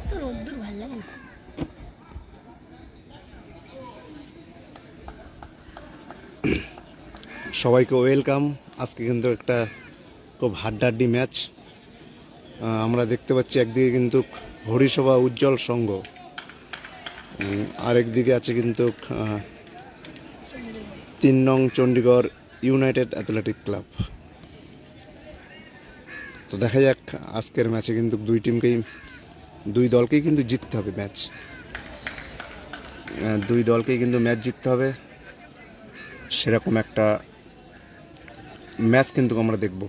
তো রোদ্দুর ভালো লাগে না। সবাইকে ওয়েলকাম। আজকে কিন্তু একটা খুব হাড্ডাহাড্ডি ম্যাচ আমরা দেখতে পাচ্ছি। একদিকে কিন্তু হরিসভা উজ্জ্বল সংঘ, আরেকদিকে আছে কিন্তু 3 নং চণ্ডীগড় ইউনাইটেড অ্যাথলেটিক ক্লাব। তো দেখা যাক আজকের ম্যাচে কিন্তু দুই দলকেই কিন্তু জিততে হবে ম্যাচ। দুই দলকেই কিন্তু ম্যাচ জিততে হবে, সেরকম একটা ম্যাচ কিন্তু আমরা দেখব,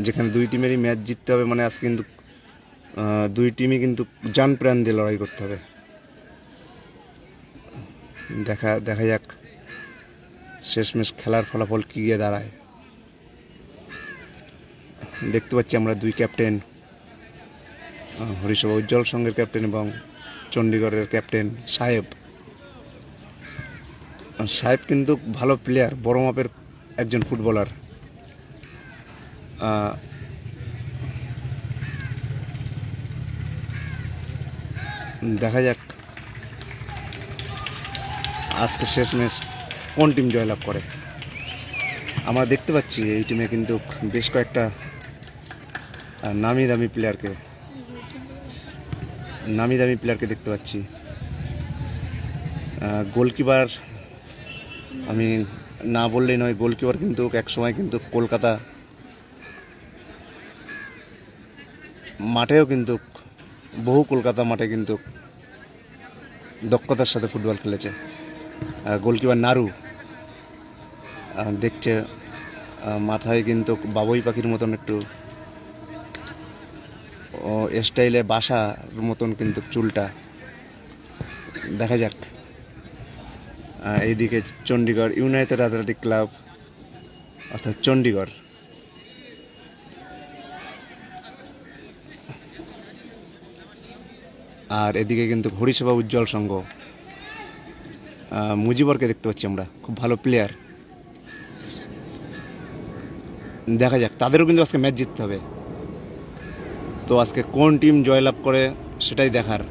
যেখানে দুই টিমেরই ম্যাচ জিততে হবে। মানে আজকে কিন্তু দুই টিমই কিন্তু জান প্রাণ দিয়ে লড়াই করতে হবে। দেখা যাক শেষমেশ খেলার ফলাফল কী গিয়ে দাঁড়ায়। দেখতে পাচ্ছি আমরা দুই ক্যাপ্টেন, হরিসভা উজ্জ্বল সংঘের ক্যাপ্টেন এবং চণ্ডীগড়ের ক্যাপ্টেন সাহেব। সাহেব কিন্তু ভালো প্লেয়ার, বড় মাপের একজন ফুটবলার। দেখা যাক আজকে শেষ ম্যাচ কোন টিম জয়লাভ করে। আমরা দেখতে পাচ্ছি এই টিমে কিন্তু বেশ কয়েকটা নামি দামি প্লেয়ারকে দেখতে পাচ্ছি। গোলকিপার আমি না বললেই নয়, গোলকিপার কিন্তু একসময় কিন্তু কলকাতা মাঠেও কিন্তু কলকাতা মাঠে কিন্তু দক্ষতার সাথে ফুটবল খেলেছে। গোলকিপার নারু দেখছে মাথায় কিন্তু বাবুই পাখির মতন একটু স্টাইলে বাসার মতন কিন্তু চুলটা। দেখা যাক। এইদিকে চণ্ডীগড় ইউনাইটেড অ্যাথলেটিক ক্লাব অর্থাৎ চণ্ডীগড়, আর এদিকে কিন্তু হরিসভা উজ্জ্বল সংঘ। মুজিবরকে দেখতে পাচ্ছি আমরা, খুব ভালো প্লেয়ার। দেখা যাক, তাদেরও কিন্তু আজকে ম্যাচ জিততে হবে। তো আজকে কোন টিম জয়লাভ করে সেটাই দেখার।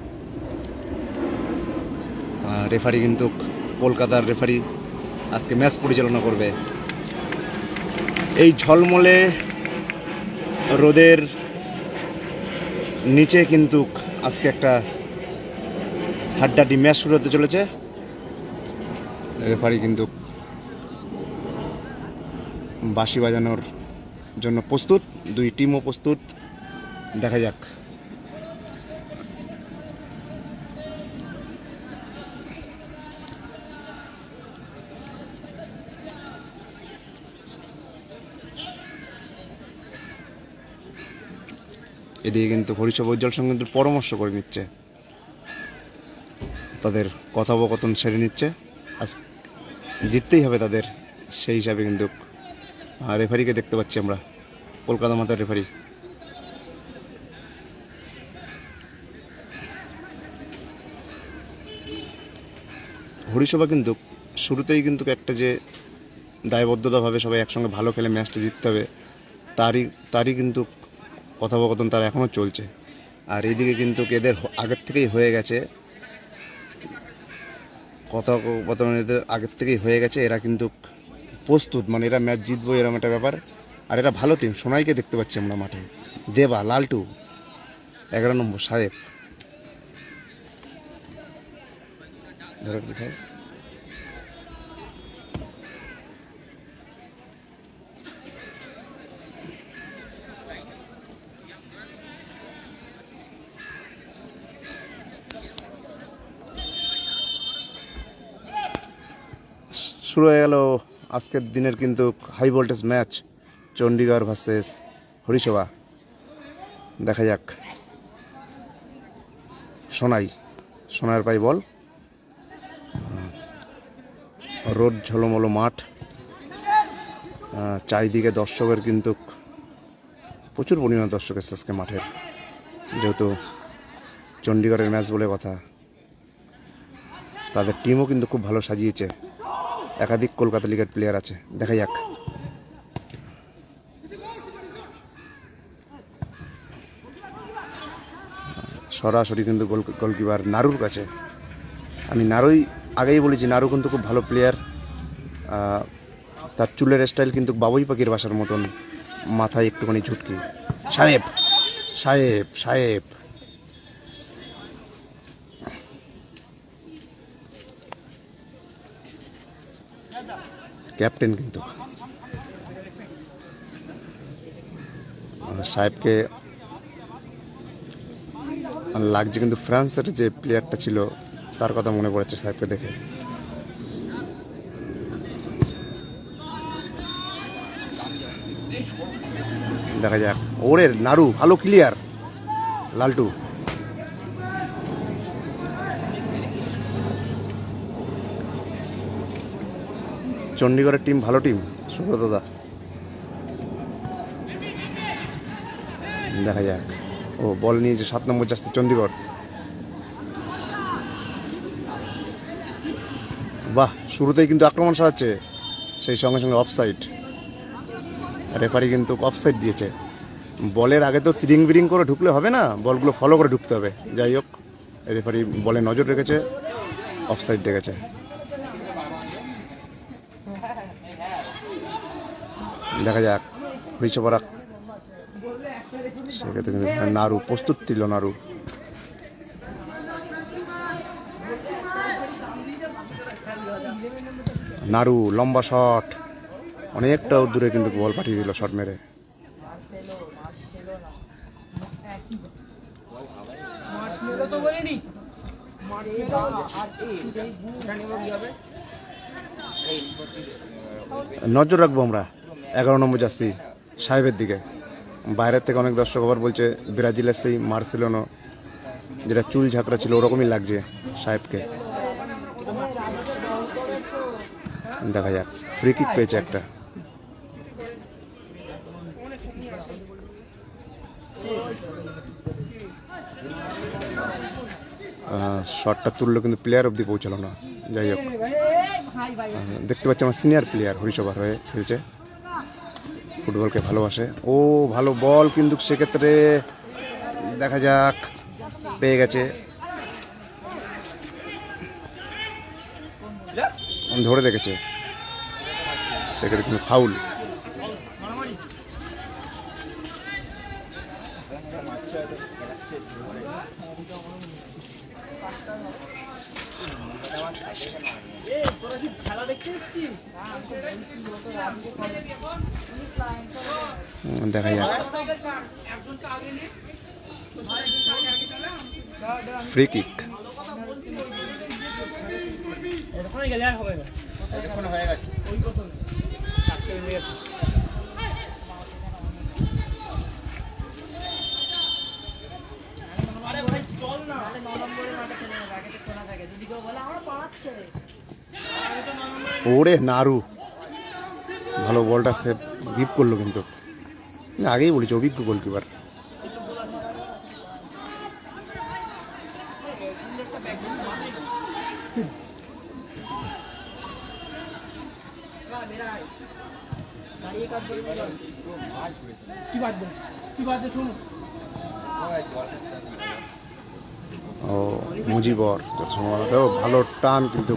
রেফারি কিন্তু কলকাতার রেফারি আজকে ম্যাচ পরিচালনা করবে। এই ঝলমলে রোদের নিচে কিন্তু আজকে একটা হাড্ডাহাড্ডি ম্যাচ শুরু হতে চলেছে। রেফারি কিন্তু বাঁশি বাজানোর জন্য প্রস্তুত, দুই টিমও প্রস্তুত। দেখা যাক। এদিকে কিন্তু হরিসভা উজ্জ্বল সংঘ কিন্তু পরামর্শ করে নিচ্ছে, তাদের কথোপকথন সেরে নিচ্ছে। আজ জিততেই হবে তাদের, সেই হিসাবে কিন্তু রেফারিকে দেখতে পাচ্ছি আমরা, কলকাতা মাতার রেফারি। হরিসভা কিন্তু শুরুতেই কিন্তু একটা যে দায়বদ্ধতাভাবে সবাই একসঙ্গে ভালো খেলে ম্যাচটা জিততে হবে, তারই কিন্তু কথোপকথন তার এখনও চলছে। আর এইদিকে কিন্তু এদের আগের থেকেই হয়ে গেছে কথোপকথন, এদের আগের থেকেই হয়ে গেছে। এরা কিন্তু প্রস্তুত, মানে এরা ম্যাচ জিতবো এরকম একটা ব্যাপার। আর এরা ভালো টিম। সোনাইকে দেখতে পাচ্ছি আমরা মাঠে, দেবা, লালটু, 11 নম্বর সাহেব। শুরু হয়ে গেল আজকের দিনের কিন্তু high voltage match, Chandigarh versus Harisabha. দেখা যাক। সোনার পাই বল, রোদ ঝলমলো মাঠ, চারিদিকে দর্শকের কিন্তু প্রচুর পরিমাণ দর্শক এসেছে আজকে মাঠের, যেহেতু চণ্ডীগড়ের ম্যাচ বলে কথা। তাদের টিমও কিন্তু খুব ভালো সাজিয়েছে, একাধিক কলকাতা লিগের প্লেয়ার আছে। দেখা যাক। সরাসরি কিন্তু গোলকিপার নারুর কাছে। আমি নারুই আগেই বলেছি, নারু কিন্তু খুব ভালো প্লেয়ার। তার চুলের স্টাইল কিন্তু বাবুই পাখির বাসার মতন, মাথায় একটুখানি ঝুটকি। সাহেব সাহেব সাহেব ক্যাপ্টেন কিন্তু সাহেবকে লাগছে, কিন্তু ফ্রান্সের যে প্লেয়ারটা ছিল তার কথা মনে পড়েছে সাহেবকে দেখে। দেখা যাক। ওরে নারু ভালো ক্লিয়ার, লালটু। চণ্ডীগড়ের টিম ভালো টিম, সুব্রতদা। দেখা যাক। ও বল নিয়েছে 7 নম্বর জার্সি চণ্ডীগড়। বাহ, শুরুতেই কিন্তু আক্রমণ সাজাচ্ছে, সেই সঙ্গে সঙ্গে অফসাইড। রেফারি কিন্তু অফসাইড দিয়েছে। বলের আগে তো ত্রিং বিরিং করে ঢুকলে হবে না, বলগুলো ফলো করে ঢুকতে হবে। যাই হোক, রেফারি বলে নজর রেখেছে, অফসাইড দেখেছে। দেখা যাক হরিচপরা, সেক্ষেত্রে কিন্তু নারু প্রস্তুত ছিল। নারু লম্বা শট, অনেকটা দূরে কিন্তু বল পাঠিয়ে দিল শট মেরে। নজর রাখবো আমরা 11 নম্বর জার্সি সাহেবের দিকে। বাইরের থেকে অনেক দর্শক আবার বলছে ব্রাজিলের সেই মার্সেলোনো যেটা চুল ঝাঁকড়া ছিল ওরকমই লাগছে সাহেবকে। দেখা যাক, ফ্রি কিক পেয়েছে একটা। শটটা তুললো কিন্তু প্লেয়ার অব্দি পৌঁছালো না। যাই হোক, দেখতে পাচ্ছি আমার সিনিয়র প্লেয়ার হরিসভার হয়ে খেলছে, ফুটবলকে ভালোবাসে। ও ভালো বল, কিন্তু সেক্ষেত্রে দেখা যাক, পেয়ে গেছে, ধরে রেখেছে, সেক্ষেত্রে কিন্তু ফাউল। দেখা যাক, ফ্রি কিক। ওরে নারু ভালো বলটা সে গ্রিপ করলো, কিন্তু আগেই বলেছি অভিজ্ঞ গোলকিপার। ও মুজিবর ভালো টান, কিন্তু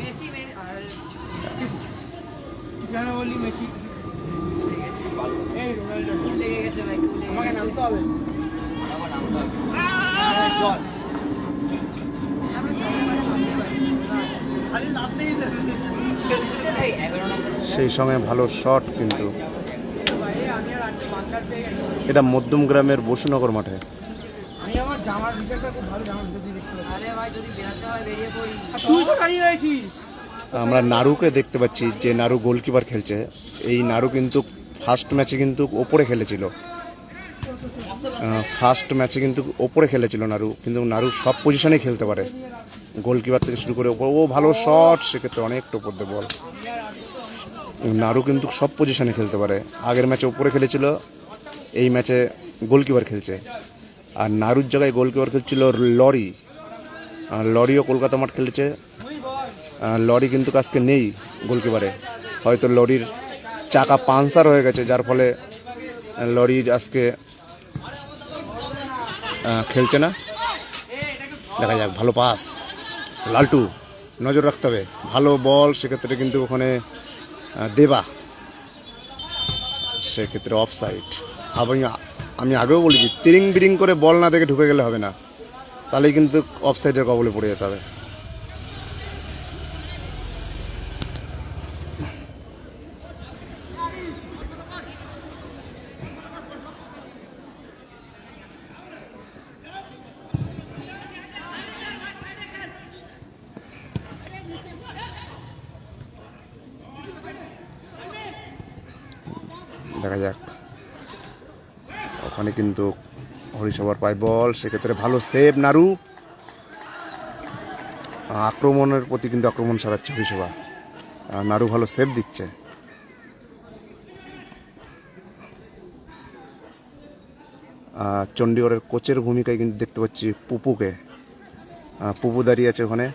সেই সময় ভালো শট, কিন্তু এটা মধ্যম গ্রামের বসুনগর মাঠে। আমরা নারুকে দেখতে পাচ্ছি, যে নারু গোলকিপার খেলছে। এই নারু কিন্তু ফার্স্ট ম্যাচে কিন্তু ওপরে খেলেছিল, নারু। কিন্তু নারু সব পজিশনে খেলতে পারে, গোলকিপার থেকে শুরু করে ওপর। ও ভালো শট, সেক্ষেত্রে অনেকটা উপর দিয়ে বল। নারু কিন্তু সব পজিশনে খেলতে পারে। আগের ম্যাচে ওপরে খেলেছিল, এই ম্যাচে গোলকিপার খেলছে। আর নারুর জায়গায় গোলকিপার খেলছিল লরি। লরিও কলকাতা মাঠ খেলেছে। লরি কিন্তু আজকে নেই গোলকিপারে, হয়তো লরির চাকা পাঞ্চার হয়ে গেছে, যার ফলে লরির আজকে খেলছে না। দেখা যাক, ভালো পাস লালটু, নজর রাখতে হবে, ভালো বল, সেক্ষেত্রে কিন্তু ওখানে দেবা, সেক্ষেত্রে অফ সাইড। আমি আগেও বলেছি, তিরিং বিরিং করে বল না দেখে ঢুকে গেলে হবে না, তাহলেই কিন্তু অফ সাইডের কবলে পড়ে যেতে হবে। দেখা যাক, ওখানে কিন্তু হরিসভার পায় বল, সেক্ষেত্রে ভালো সেভ নাড়ু। আক্রমণের প্রতি কিন্তু আক্রমণ সারাচ্ছে হরিসভা, নাড়ু ভালো সেভ দিচ্ছে। চণ্ডীগড়ের কোচের ভূমিকায় কিন্তু দেখতে পাচ্ছি পুপুকে, পুপু দাঁড়িয়ে আছে ওখানে।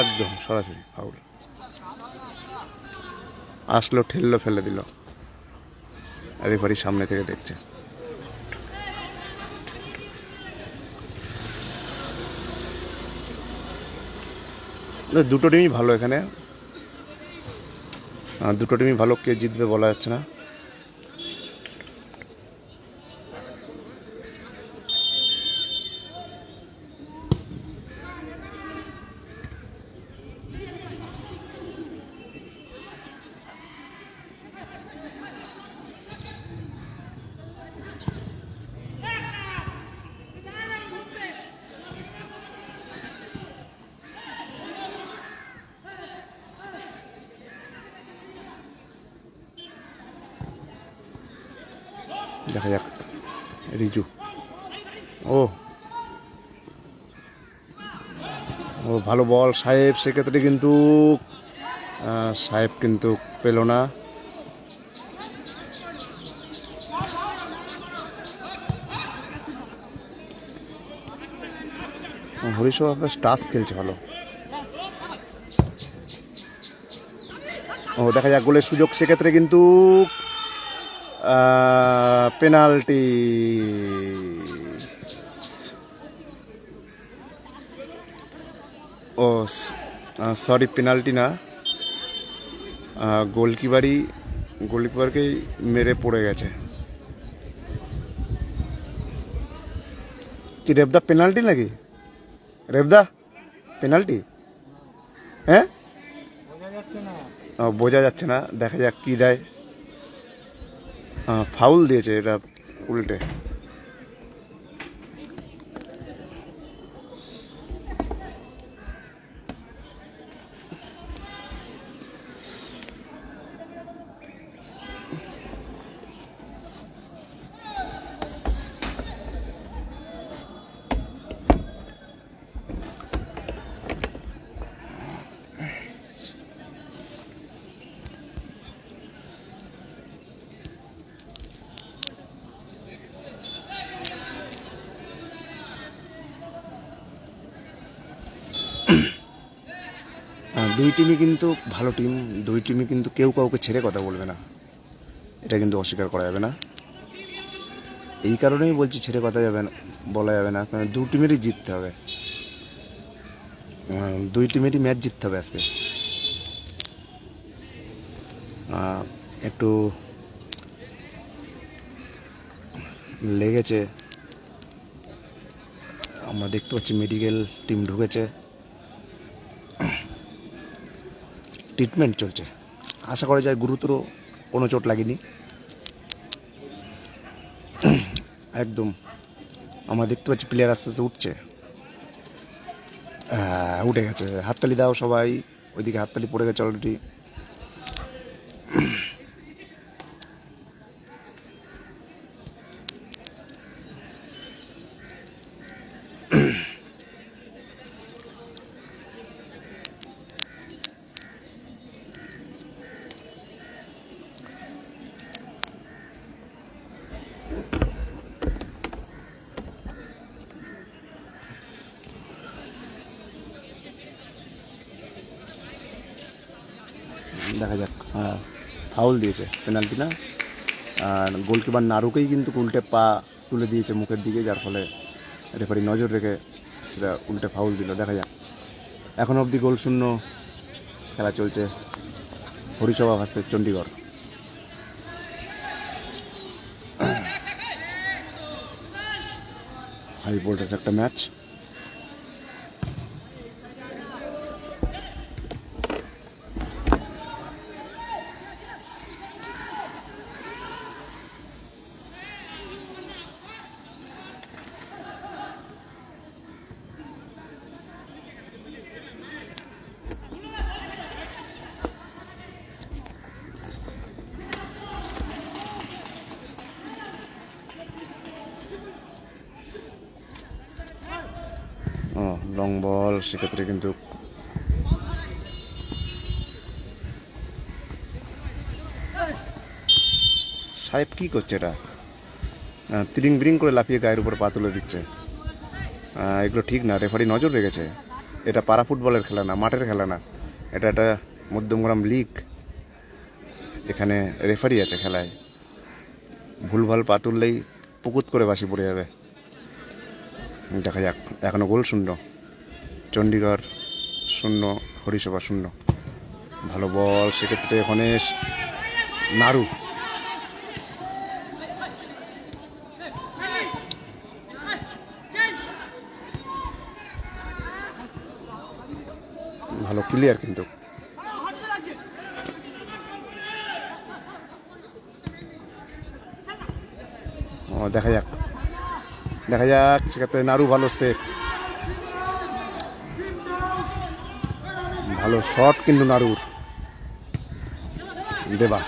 একদম সরাসরি ফাউল, আসলো ঠেললো, ফেলে দিল, রেফারি সামনে থেকে দেখছে। দুটো টিমই ভালো এখানে, দুটো টিমই ভালো, কে জিতবে বলা যাচ্ছে না। দেখা যাক, রিজু, ও ও ভালো বল সাহেব, সেক্ষেত্রে কিন্তু সাহেব কিন্তু পেল না। হরিসভা টাচ খেলছে ভালো। ও দেখা যাক, গোলের সুযোগ, সেক্ষেত্রে কিন্তু পেনাল্টি। ও সরি, পেনাল্টি না, গোলকিপারকেই মেরে পড়ে গেছে। কি রেবদা পেনাল্টি নাকি? রেবদা পেনাল্টি? হ্যাঁ, বোঝা যাচ্ছে না, দেখা যাক কি দেয়। ফাউল দিয়েছে এটা উল্টে। দুই টিমই কিন্তু ভালো টিম, দুই টিমই কিন্তু কেউ কাউকে ছেড়ে কথা বলবে না, এটা কিন্তু অস্বীকার করা যাবে না। এই কারণেই বলছি ছেড়ে কথা যাবে না, বলা যাবে না, কারণ দু টিমেরই জিততে হবে, দুই টিমেরই ম্যাচ জিততে হবে আজকে। একটু লেগেছে, আমরা দেখতে পাচ্ছি মেডিকেল টিম ঢুকেছে, ট্রিটমেন্ট চলছে, আশা করা যায় গুরুতর কোনো চোট লাগেনি। একদম আমরা দেখতে পাচ্ছি প্লেয়ার আস্তে আস্তে উঠছে, উঠে গেছে, হাততালি দাও সবাই, ওইদিকে হাততালি পড়ে গেছে অলরেডি। দেখা যাক। হ্যাঁ, ফাউল দিয়েছে, পেনাল্টি না। আর গোলকিপার নারুকেই কিন্তু উল্টে পা তুলে দিয়েছে মুখের দিকে, যার ফলে রেফারি নজর রেখে সেটা উল্টে ফাউল দিল। দেখা যাক। এখন অবধি গোল শূন্য খেলা চলছে Harisabha versus Chandigarh. High voltage একটা ম্যাচ। লং বল, সেক্ষেত্রে কিন্তু সাহেব কি করছে এটা? তিরিং বিরিং করে লাফিয়ে গায়ের উপর পা তুলে দিচ্ছে। এগুলো ঠিক না, রেফারি নজর রেখেছে। এটা পাড়া ফুটবলের খেলা না, মাঠের খেলা না, এটা একটা মধ্যমগ্রাম লিগ। এখানে রেফারি আছে খেলায়। ভুলভাল পা তুললেই পুকুত করে বাসি পড়ে যাবে। দেখা যাক। এখনো গোল শূন্য, চণ্ডীগড় 0, হরিসভা 0। ভালো বল, সেক্ষেত্রে ওখানে নারু। ভালো ক্লিয়ার কিন্তু। দেখা যাক, দেখা যাক। সেক্ষেত্রে নারু ভালো সেভ, ভালো শট কিন্তু নারুর। দেবা,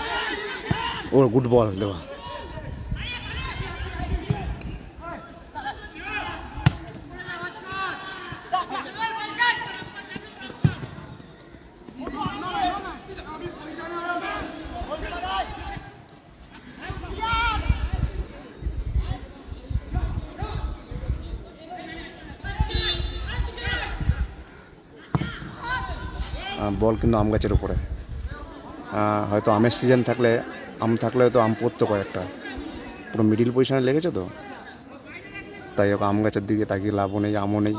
ও গুড বল দেবা। বল কিন্তু আম গাছের উপরে। হয়তো আমের সিজন থাকলে, আম থাকলে হয়তো আম পড়তো কয়েকটা। পুরো মিডিল পজিশনে লেগেছে তো, তাই ওকে আম গাছের দিকে তাকিয়ে লাভও নেই, আমও নেই।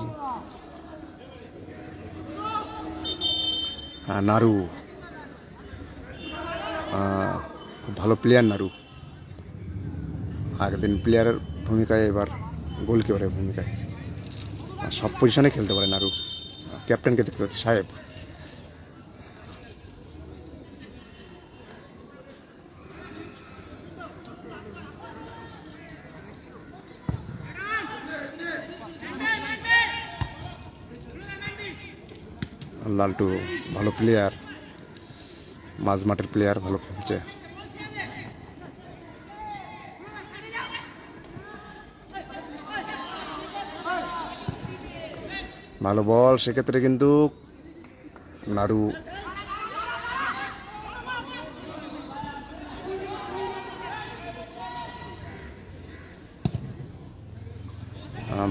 নারু খুব ভালো প্লেয়ার নারু। আগের দিন প্লেয়ারের ভূমিকায়, এবার গোলকিপারের ভূমিকায়। সব পজিশনে খেলতে পারে নারু। ক্যাপ্টেনকে দেখতে পাচ্ছি, সাহেব। লালটু ভালো প্লেয়ার, মাঝ মাঠের প্লেয়ার, ভালো খেলছে। ভালো বল, সেক্ষেত্রে কিন্তু নারু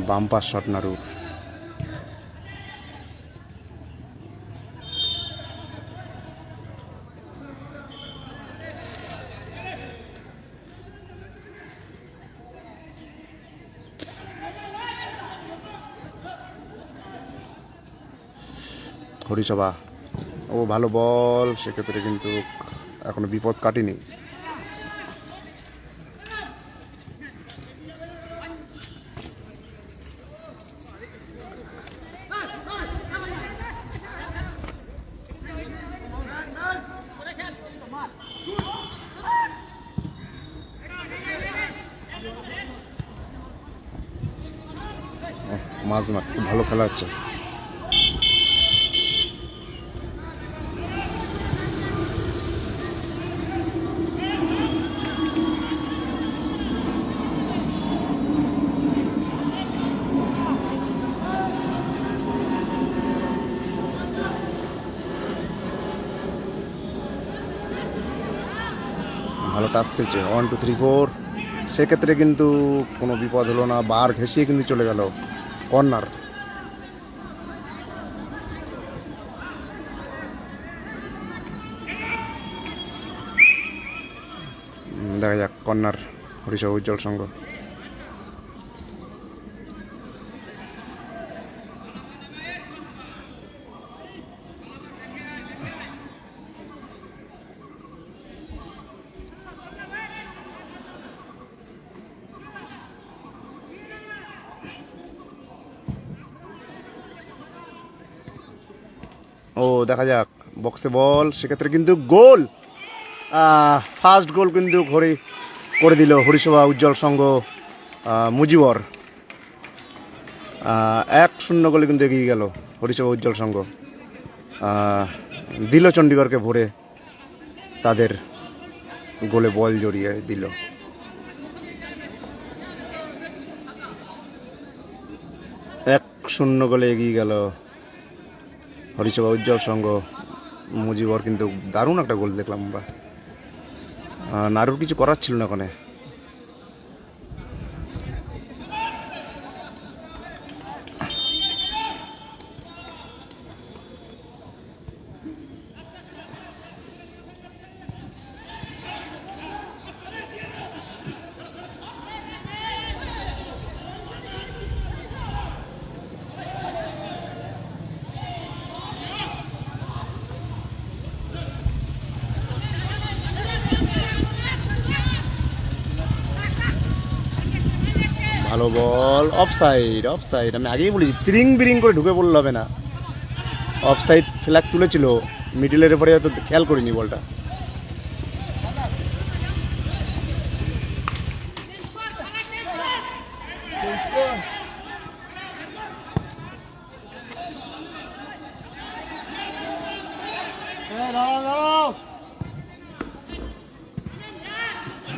বাম্পার শট নারু। হরিসভা, ও ভালো বল, সেক্ষেত্রে কিন্তু এখনো বিপদ কাটেনি। মাঝমাঠ খুব ভালো খেলা হচ্ছে। টাচ খেলছে 1 2 3 4, সেক্ষেত্রে কিন্তু কোনো বিপদ হলো না, বার ঘেঁষিয়ে কিন্তু চলে গেল কর্নার। দেখা যাক কর্নার হরিসভা উজ্জ্বল সংঘ। ও দেখা যাক বক্সে বল, সেক্ষেত্রে কিন্তু গোল, ফার্স্ট গোল কিন্তু করে দিল হরিসভা উজ্জ্বল সংঘ। মুজিবর 1-0 গোলে কিন্তু এগিয়ে গেল হরিসভা উজ্জ্বল সংঘ। দিল চণ্ডীগড়কে ভরে, তাদের গোলে বল জড়িয়ে দিল। এক 0 গোলে এগিয়ে গেল হরিসভা উজ্জ্বল সংঘ। মুজিবর কিন্তু দারুণ একটা গোল দেখলাম আমরা, নারুর কিছু করার ছিল না ওখানে। ভালো বল, অফসাইড অফসাইড, আমি আগেই বলেছি তিরিং বিরিং করে ঢুকে পড়লে হবে না। অফসাইড ফ্ল্যাগ তুলেছিল, মিডিলের পরে হয়তো খেয়াল করিনি বলটা।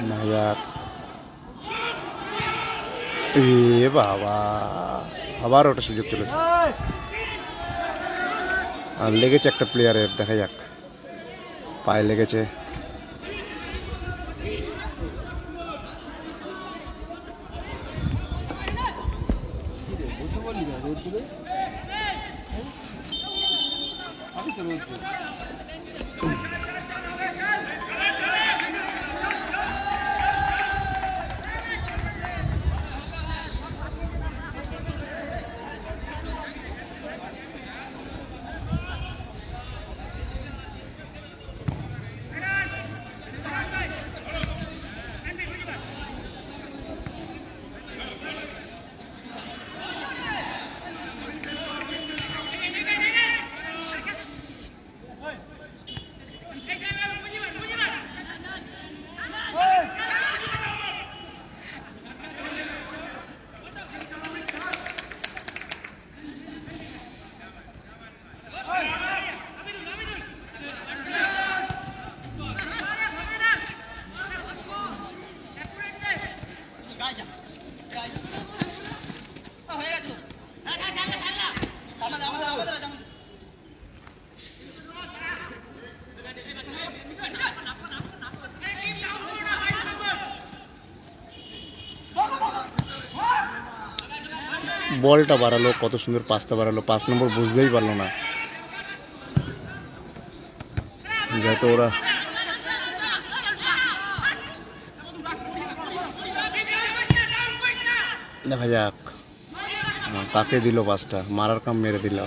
নায়াক, এ বাবা, আবার ওটা সুযোগ চলেছে। আর লেগেছে একটা প্লেয়ারের, দেখা যাক, পায়ে লেগেছে। বলটা বাড়ালো, কত সুন্দর পাসটা বাড়ালো, 5 নম্বর বুঝতেই পারলো না, যেহেতু ওরা দেখা যাক কাকে দিল পাসটা, মারার কাম মেরে দিল।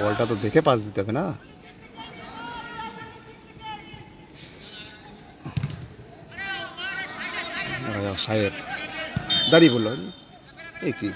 বলটা তো দেখে পাস দিতে হবে না। সাহেব দাঁড়িয়ে বলল, এই কি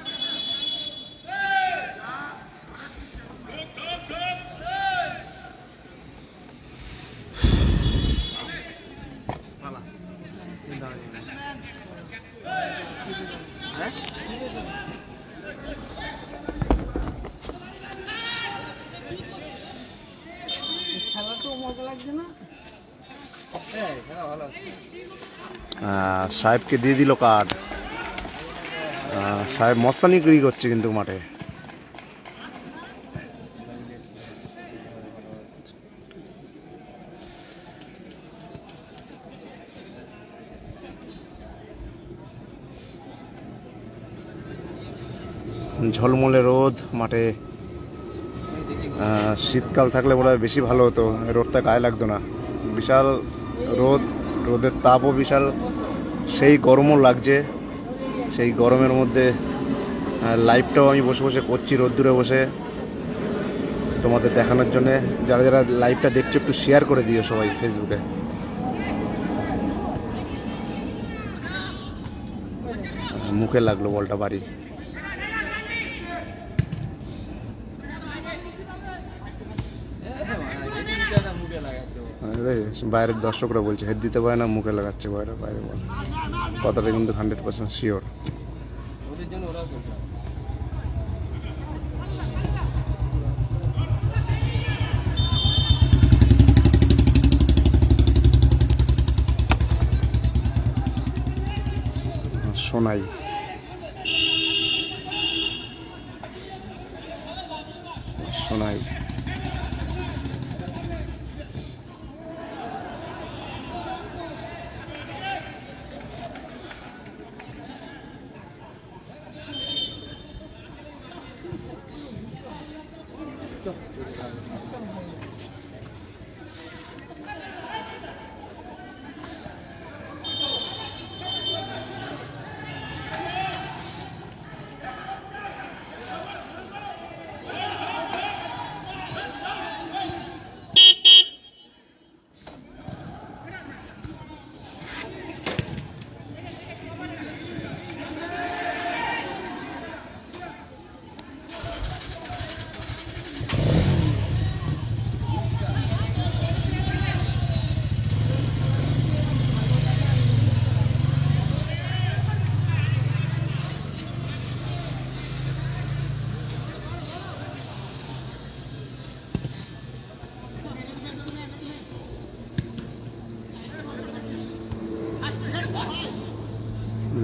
সাহেবকে দিয়ে দিল কার্ড। সাহেব মস্তানিগিরি করছে কিন্তু মাঠে। ঝলমলে রোদ মাঠে। শীতকাল থাকলে মনে হয় বেশি ভালো হতো, রোদটা গায়ে লাগতো না। বিশাল রোদ, রোদের তাপও বিশাল, সেই গরমও লাগছে। সেই গরমের মধ্যে লাইভটাও আমি বসে বসে করছি রোদ্দুরে বসে তোমাদের দেখানোর জন্যে। যারা যারা লাইভটা দেখছো একটু শেয়ার করে দিও সবাই ফেসবুকে। মুখে লাগলো বলটা বাড়ি। বাইরের দর্শকরা বলছে হেড দিতে পারে না, মুখে লাগাচ্ছে বাইরে বাইরে বল। কথাটা কিন্তু 100% শিওর। সোনাই সোনাই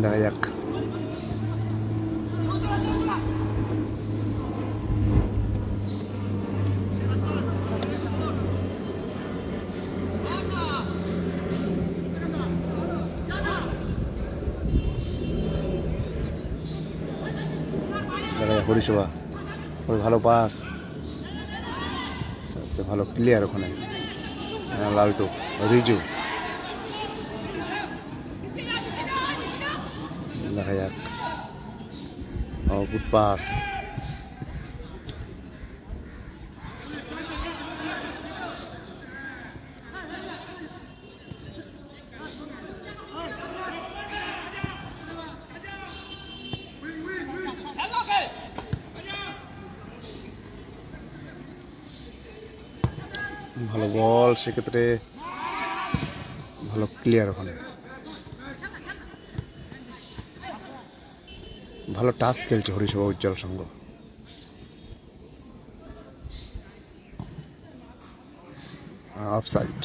দেখা যাক। দেখা যাক হরিসভা, ওই ভালো পাস, ভালো ক্লিয়ার ওখানে। লালটু, রিজু, দেখা যাক। ও গুড পাস। ভালো বল, সেক্ষেত্রে ভালো ক্লিয়ার ওখানে। ভালো টাচ খেলছে হরিসভা উজ্জ্বল সংঘ। অফসাইড।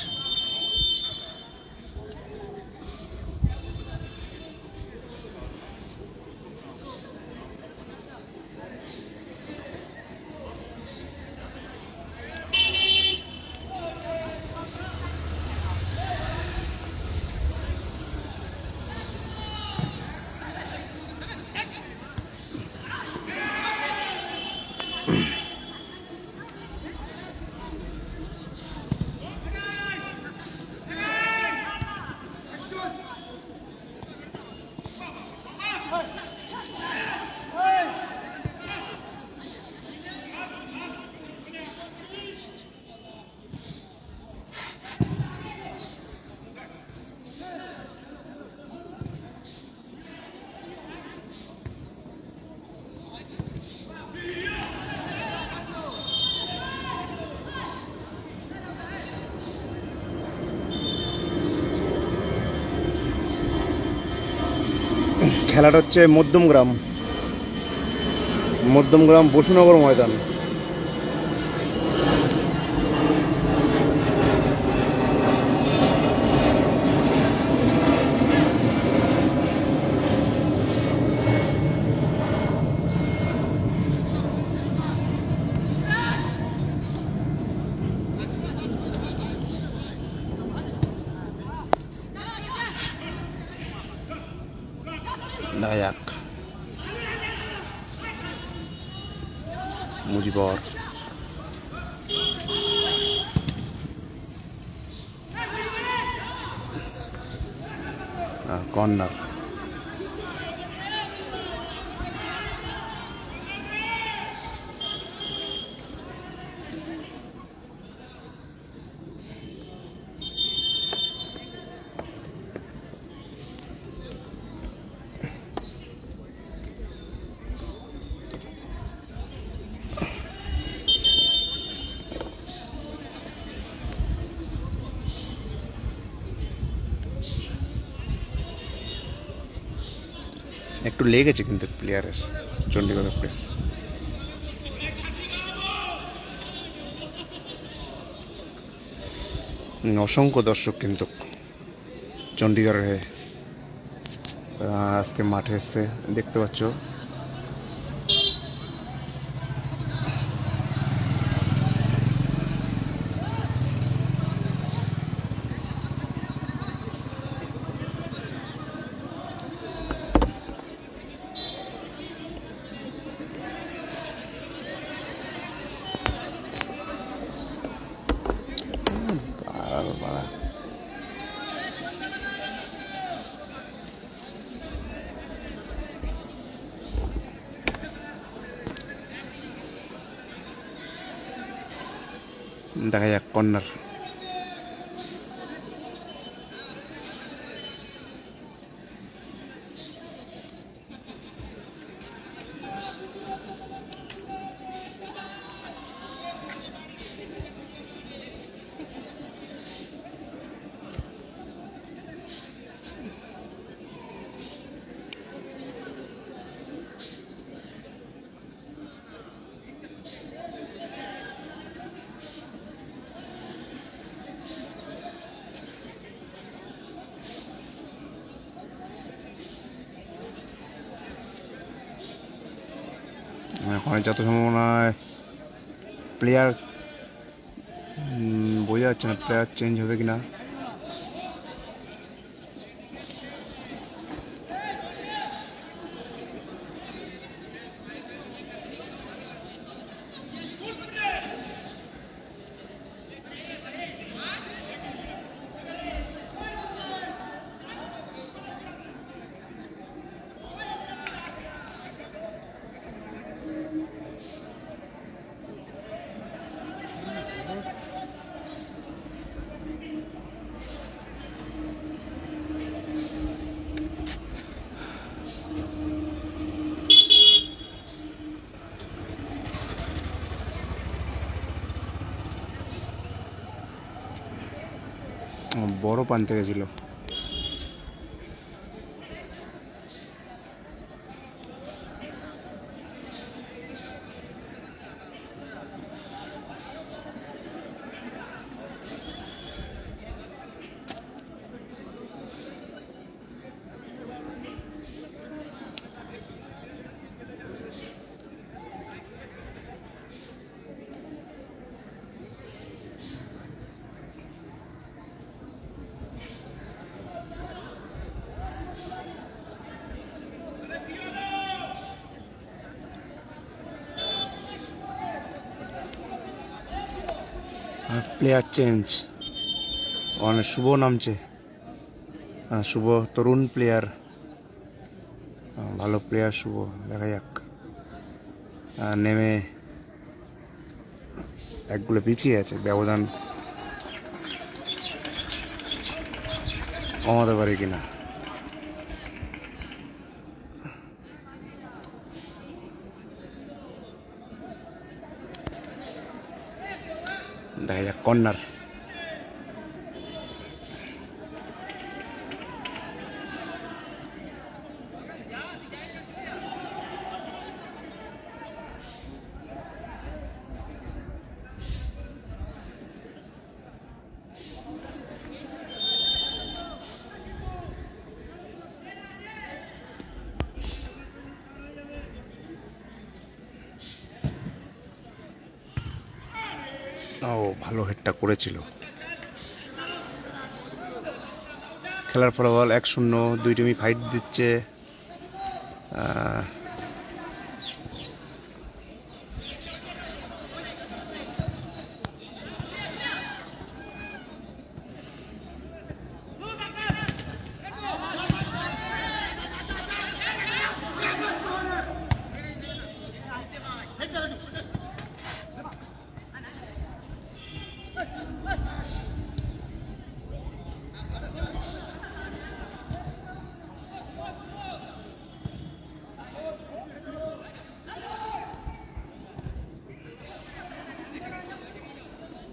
খেলাটা হচ্ছে মধ্যমগ্রাম বসুনগর ময়দান। দেখা যাক। মুজিবর, কর্নার। একটু লেগেছে কিন্তু প্লেয়ারের, চণ্ডীগড়ের প্লেয়ার। অসংখ্য দর্শক কিন্তু চণ্ডীগড়ের হয়ে আজকে মাঠে এসছে, দেখতে পাচ্ছ। দেখা যাক কর্নার। এখন যত সম্ভাবনায় প্লেয়ার বোঝা যাচ্ছে না, প্লেয়ার চেঞ্জ হবে কিনা। বড় পানতে গেছিল। প্লেয়ার চেঞ্জ, অনেক শুভ নামছে, শুভ তরুণ প্লেয়ার, ভালো প্লেয়ার শুভ। দেখা যাক, নেমে একগুলো পিছিয়ে আছে, ব্যবধান কমাতে পারে কিনা। দেখা যাক কর্নার। ও ভালো হেডটা করেছিল। খেলার ফলাফল 1-0, দুই টিমই ফাইট দিচ্ছে।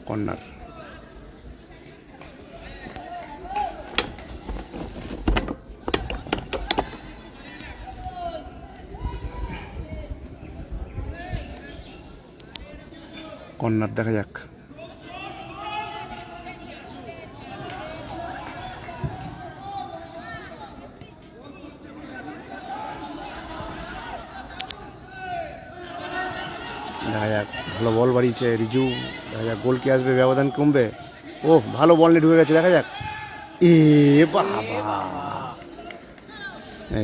কর্নার। কর্নার দেখা যাক। দেখা যাক, ভালো বল বাড়িয়েছে রিজু। দেখা যাক গোল কি আসবে, ব্যবধান কমবে। ও ভালো বল নিয়ে ঢুকে গেছে, দেখা যাক। এ বাবা,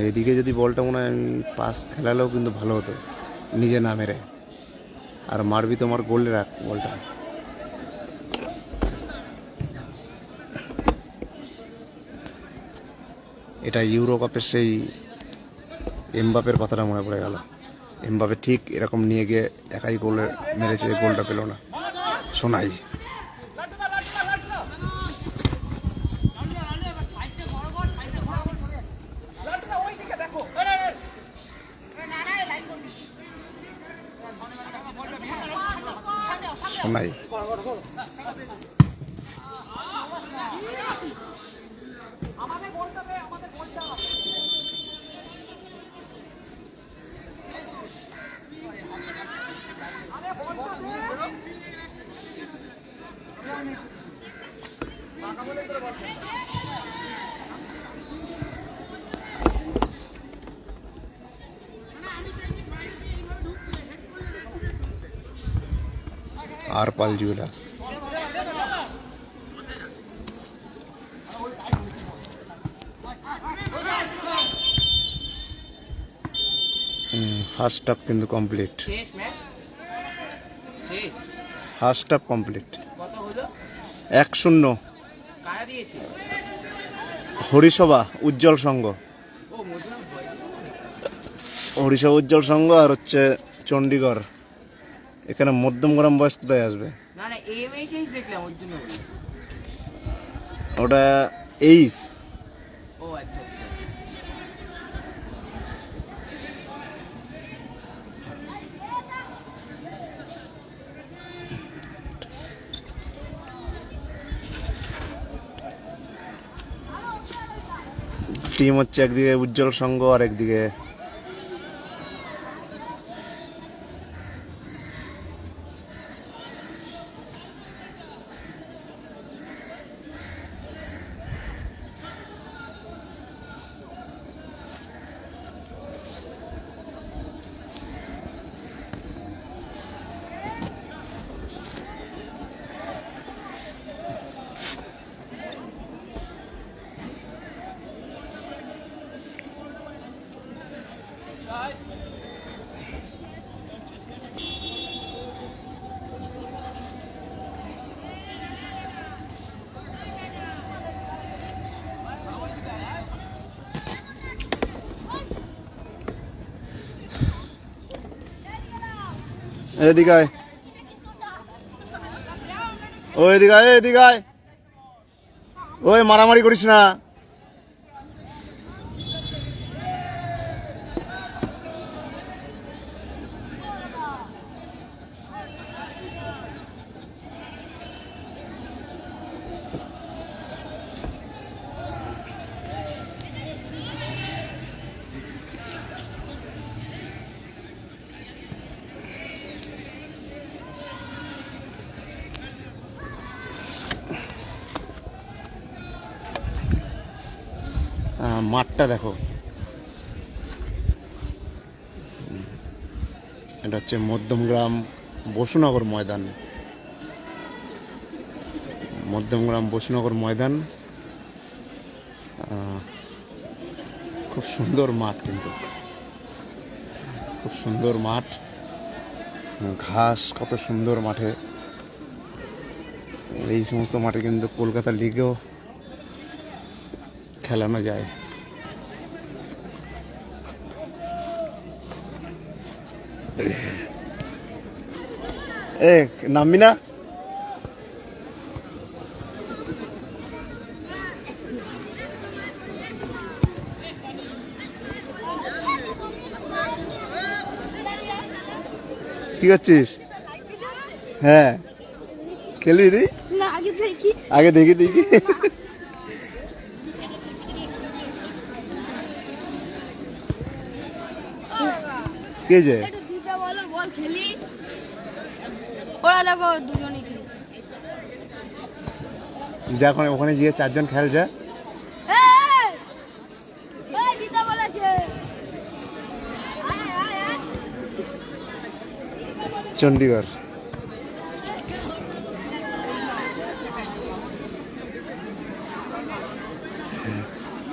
এদিকে যদি বলটা মনে হয় পাস খেলালেও কিন্তু ভালো হতো, নিজে না মেরে। আর মারবি তোমার গোলে রাখ বলটা। এটা ইউরো কাপের সেই এমবাপের কথাটা মনে পড়ে গেল। এমবাপে ঠিক এরকম নিয়ে গিয়ে একাই গোলে মেরেছে, গোলটা পেল না। শোনাই শোনাই আর পাল জুয়েলার্স। ফার্স্ট হাফ কিন্তু complete. First half complete. 1-0 Harisabha উজ্জ্বল সংঘ। হরিসভা উজ্জ্বল সংঘ আর হচ্ছে চণ্ডীগড়। এখানে মধ্যমগ্রাম বয়স কোথায় আসবে? ওটা এইস। টিম হচ্ছে একদিকে উজ্জ্বল সংঘ আর একদিকে এদিকে আয়, ও এদিকে আয়, এদিকে আয়, ওই মারামারি করিস না। মাঠটা দেখো, এটা হচ্ছে মধ্যমগ্রাম বসুনগর ময়দান। মধ্যমগ্রাম বসুনগর ময়দান, খুব সুন্দর মাঠ, কিন্তু খুব সুন্দর মাঠ, ঘাস কত সুন্দর মাঠে। এই সমস্ত মাঠে কিন্তু কলকাতা লিগেও খেলানো যায়। এ নামবি না? কি করছিস? হ্যাঁ খেলবি তুই? না, আগে দেখি। আগে দেখি দেখি। কে যে একটু দিতে বলো, বল খেলি। ওরা দেখো দুজনেই খেলছে। যা ওখানে গিয়ে 4 জন খেল যা। এই! এই দিতে বলেছে। আয়, আয়, আয়। চণ্ডীগড়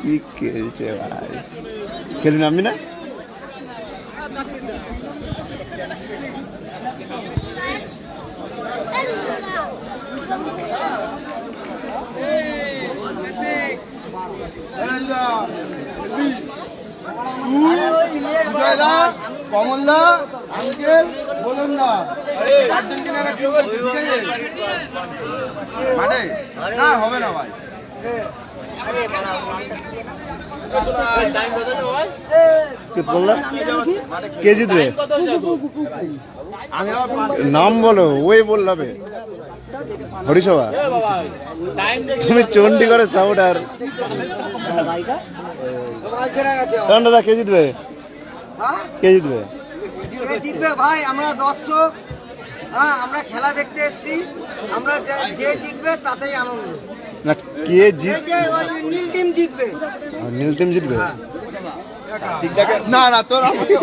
কি খেলছে ভাই, খেলবি নামবি না? কমলদা আঙ্কেল বলুন না মানে না হবে না ভাই। কে জিতবে? নাম বলো, ওই বললাবে। হরিসভা, তুমি চণ্ডীগড়ের সাপোর্টার। দাদা কে জিতবে? কে জিতবে? জিতবে ভাই, আমরা দর্শক। হ্যাঁ, আমরা খেলা দেখতে এসেছি। আমরা যে জিতবে তাতেই আনন্দ। না, কে জিত? নীল টিম জিতবে। নীল টিম জিতবে। না না, তোর আমাকে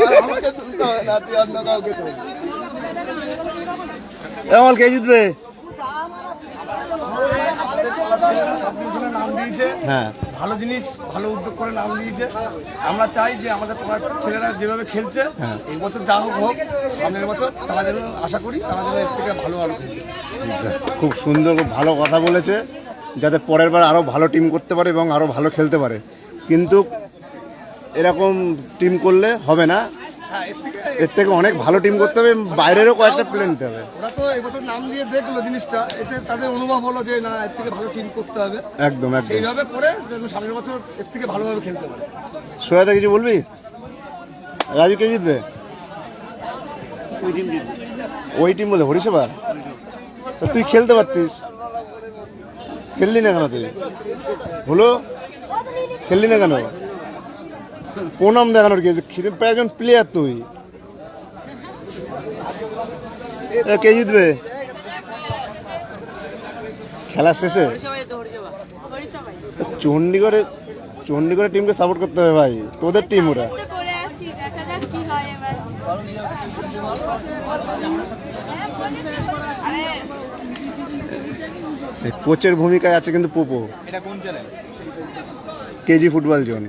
তুলতে হবে না, তুই অন্য কাউকে তোল। এমন কে জিতবে? নাম দিয়েছে, হ্যাঁ, ভালো জিনিস, ভালো উদ্যোগ করে নাম দিয়েছে। আমরা চাই যে আমাদের পাড়ার ছেলেরা যেভাবে খেলছে হ্যাঁ। এই বছর যা হোক হোক, সামনের বছর তারা যেন, আশা করি তারা যেন এর থেকে ভালো আরো খেলবে। খুব সুন্দর, খুব ভালো কথা বলেছে, যাতে পরের বার আরো ভালো টিম করতে পারে এবং আরো ভালো খেলতে পারে। কিন্তু এরকম টিম করলে হবে না, এর থেকে অনেক ভালো টিম করতে হবে, বাইরেরও কয়েকটা প্লেয়ার নিতে হবে। ওরা তো এবছর নাম দিয়ে দেখলো জিনিসটা, এতে তাদের অনুভব হলো যে না, এর থেকে ভালো টিম করতে হবে। একদম একদম। সেইভাবে করে যেন সামনের বছর এর থেকে ভালোভাবে খেলতে পারে। সোয়াদা কিছু বলবি? রাজু কে জিতবে? ওই টিম বলে হরিসভা। তুই খেলতে পারতিস, খেললি না কেন? তুই হলো খেললি না কেন? প্রণাম দেখানোর কি একজন প্লেয়ার তুই। কে জিতবে খেলা শেষে? চণ্ডীগড়ের টিমকে সাপোর্ট করতে হবে ভাই, তোদের টিম ওরা। করে আছি, দেখা যাক কি হয় এবার। কোচের ভূমিকায় আছে কিন্তু পোপো। KG football zone.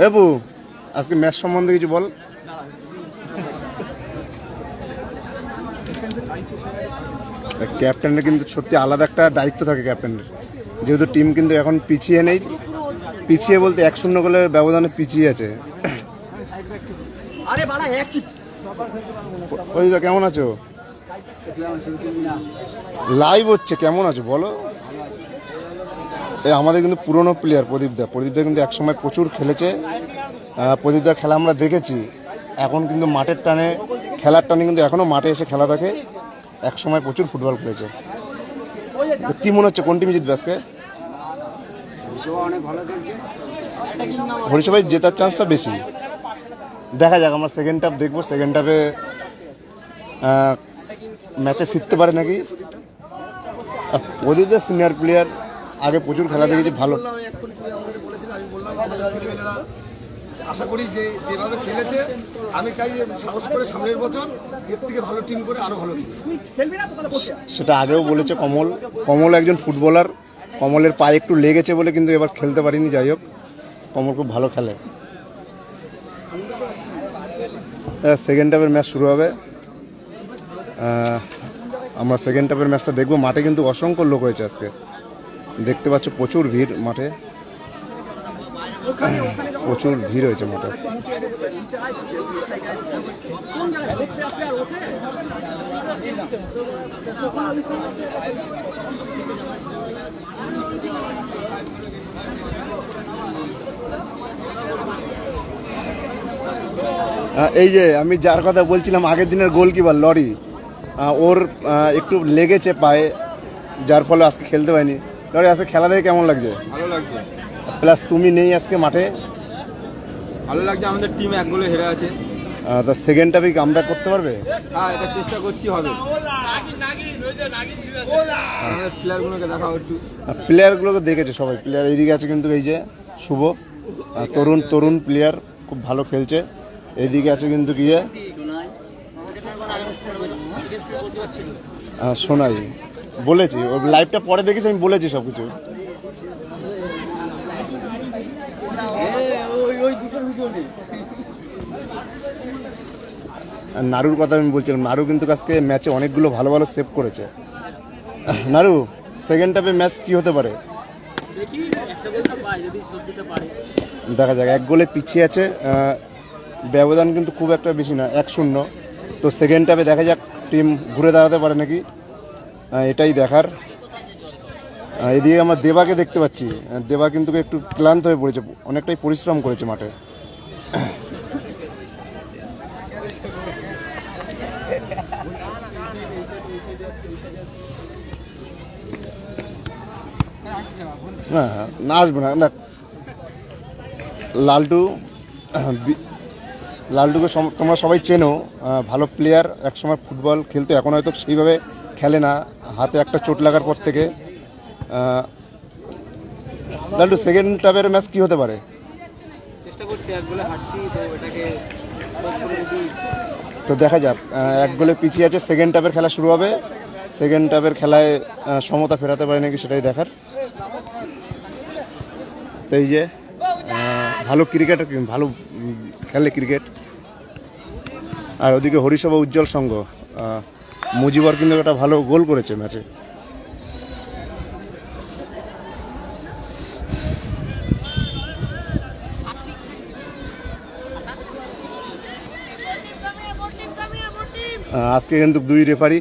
এবু, আজকে ম্যাচ সম্বন্ধে কিছু বল। ক্যাপ্টেনের কিন্তু সত্যি আলাদা একটা দায়িত্ব থাকে ক্যাপ্টেনের, যেহেতু টিম কিন্তু এখন পিছিয়ে নেই, পিছিয়ে বলতে 1-0 গোলের ব্যবধানে পিছিয়ে আছে। ওই কেমন আছো? লাইভ হচ্ছে, কেমন আছো বলো? আমাদের কিন্তু পুরনো প্লেয়ার প্রদীপদা কিন্তু একসময় প্রচুর খেলেছে। প্রদীপদার খেলা আমরা দেখেছি, এখন কিন্তু মাঠের টানে, খেলার টানে কিন্তু এখনও মাঠে এসে খেলা দেখে। একসময় প্রচুর ফুটবল খেলেছে। কি মনে হচ্ছে, কোন টিম জিতবে আজকে? হরিসভাই জেতার চান্সটা বেশি। দেখা যাক, আমরা সেকেন্ড হাফ দেখবো, সেকেন্ড হাফে ম্যাচে ফিরতে পারে নাকি। প্রদীপদার সিনিয়র প্লেয়ার, আগে প্রচুর খেলা দেখেছি, ভালো। আশা করি যে যেভাবে খেলেছে, আমি চাই যে সাহস করে সামনের বছর এর থেকে ভালো টিম করে আরো ভালো খেলবে। সেটা আগেও বলেছে কমল একজন ফুটবলার। কমলের পায়ে একটু লেগেছে বলে কিন্তু এবার খেলতে পারিনি। যাই হোক, কমল খুব ভালো খেলে। সেকেন্ড হাফের ম্যাচ শুরু হবে। আমরা সেকেন্ড হাফের ম্যাচটা দেখবো। মাঠে কিন্তু অসংখ্য লোক হয়েছে আজকে, দেখতে পাচ্ছ প্রচুর ভিড় মাঠে, প্রচুর ভিড় হয়েছে মাঠে। এই যে আমি যার কথা বলছিলাম আগের দিনের গোলকিপার লরি, ওর একটু লেগেছে পায়ে, যার ফলে আজকে খেলতে পারিনি। তাহলে আজকে খেলা দেখে কেমন লাগছে? ভালো লাগছে, প্লাস তুমি নেই আজকে মাঠে, ভালো লাগছে। আমাদের টিম 1 গোলে হেরে আছে। তো সেকেন্ড হাফে কামব্যাক করতে পারবে? হ্যাঁ, এটা চেষ্টা করছি, হবে। আমাদের প্লেয়ারগুলোকে দেখাও একটু। প্লেয়ারগুলোকে দেখেছে সবাই, প্লেয়ার এইদিকে আছে কিন্তু, এই যে শুভ, তরুণ প্লেয়ার, খুব ভালো খেলছে। এইদিকে আছে কিন্তু গিয়ে সোনাই, বলেছি ওর লাইভটা পরে দেখেছি, আমি বলেছি সব কিছু। নারুর কথা আমি বলছিলাম, নারু কিন্তু আজকে ম্যাচে অনেকগুলো ভালো ভালো সেভ করেছে। নারু, সেকেন্ড হাফে ম্যাচ কি হতে পারে দেখা যাক। 1 গোলে পিছিয়ে আছে, ব্যবধান কিন্তু খুব একটা বেশি না, 1-0। তো সেকেন্ড হাফে দেখা যাক টিম ঘুরে দাঁড়াতে পারে নাকি, এটাই দেখার। এদিকে আমার দেবাকে দেখতে পাচ্ছি, দেবা কিন্তু একটু ক্লান্ত হয়ে পড়েছে, অনেকটাই পরিশ্রম করেছে মাঠে। হ্যাঁ, না আসবে না। লালটুকে তোমরা সবাই চেনো, ভালো প্লেয়ার, একসময় ফুটবল খেলতো, এখন হয়তো সেইভাবে খেলে না, হাতে একটা চোট লাগার পর থেকে। লালটু, সেকেন্ড হাফের ম্যাচ কি হতে পারে? চেষ্টা করছি, 1 গোলে হারছি, তো এটাকে তো দেখা যাক। 1 গোলে পিছিয়ে আছে, সেকেন্ড হাফের খেলা শুরু হবে। সেকেন্ড হাফের খেলায় সমতা ফেরাতে পারে নাকি সেটাই দেখার। তো এই যে ভালো ক্রিকেটার, ভালো খেলে ক্রিকেট। আর ওদিকে হরিসভা উজ্জ্বল সংঘ, মুজিবর কিন্তু একটা ভালো গোল করেছে ম্যাচে। আজকে কিন্তু 2 রেফারি,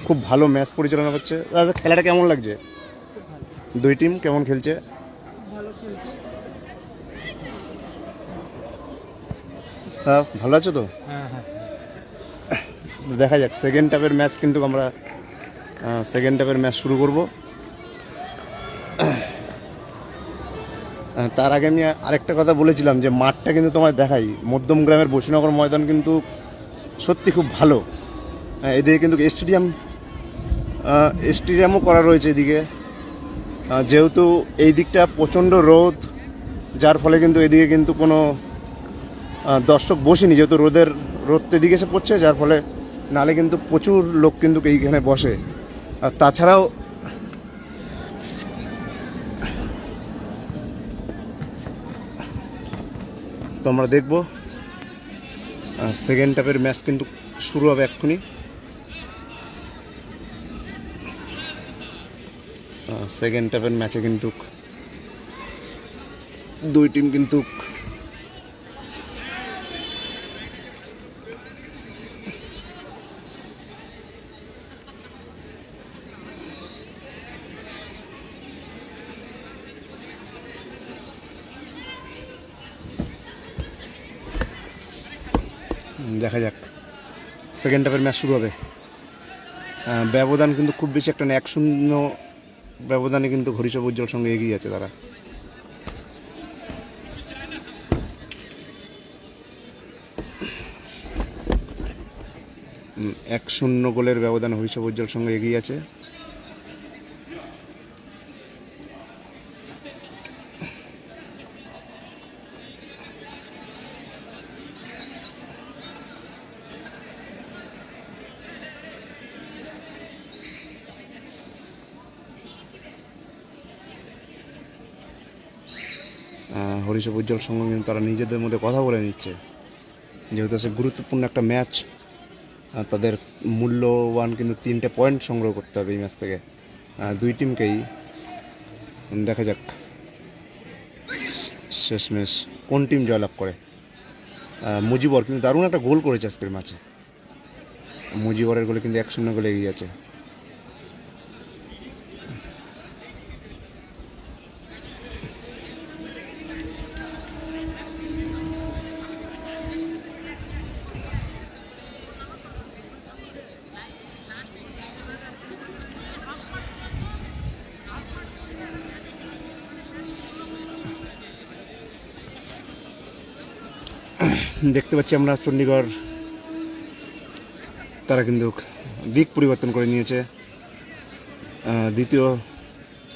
খুব ভালো ম্যাচ পরিচালনা করছে। আচ্ছা, খেলাটা কেমন লাগছে? 2 টিম কেমন খেলছে? হ্যাঁ, ভালো আছো তো? দেখা যাক সেকেন্ড হাফের ম্যাচ, কিন্তু আমরা সেকেন্ড হাফের ম্যাচ শুরু করব। তার আগে আমি আরেকটা কথা বলেছিলাম যে মাঠটা কিন্তু তোমায় দেখাই, মধ্যমগ্রামের বসুনগর ময়দান কিন্তু সত্যি খুব ভালো। এদিকে কিন্তু স্টেডিয়ামও করা রয়েছে এদিকে, যেহেতু এই দিকটা প্রচণ্ড রোদ, যার ফলে কিন্তু এদিকে কিন্তু কোনো দর্শক বসেনি, যেহেতু রোদ এদিকে এসে পড়ছে, যার ফলে নালে কিন্তু প্রচুর লোক কিন্তু এইখানে বসে। আর তাছাড়াও তো আমরা দেখব সেকেন্ড হাফের ম্যাচ কিন্তু শুরু হবে এক্ষুনি। সেকেন্ড হাফের ম্যাচে কিন্তু 2 টিম কিন্তু দেখা যাক সেকেন্ড হাফের ম্যাচ শুরু হবে। ব্যবধান কিন্তু খুব বেশি একটা না, 1-0 ব্যবধানে কিন্তু হরিসভা উজ্জ্বল সঙ্গে এগিয়ে আছে তারা। হুম, 1-0 গোলের ব্যবধান হরিসভা উজ্জ্বল সঙ্গে এগিয়ে আছে। হরিসভা উজ্জ্বল সংঘ কিন্তু তারা নিজেদের মধ্যে কথা বলে নিচ্ছে, যেহেতু সে গুরুত্বপূর্ণ একটা ম্যাচ, তাদের মূল্যবান কিন্তু 3টে পয়েন্ট সংগ্রহ করতে হবে এই ম্যাচ থেকে 2 টিমকেই। দেখা যাক শেষমেশ কোন টিম জয়লাভ করে। মুজিবর কিন্তু দারুণ একটা গোল করেছে আজকের ম্যাচে, মুজিবরের গোলে কিন্তু 1-0 গোলে এগিয়ে আছে। দেখতে পাচ্ছি আমরা চণ্ডীগড় তারা কিন্তু দিক পরিবর্তন করে নিয়েছে। দ্বিতীয়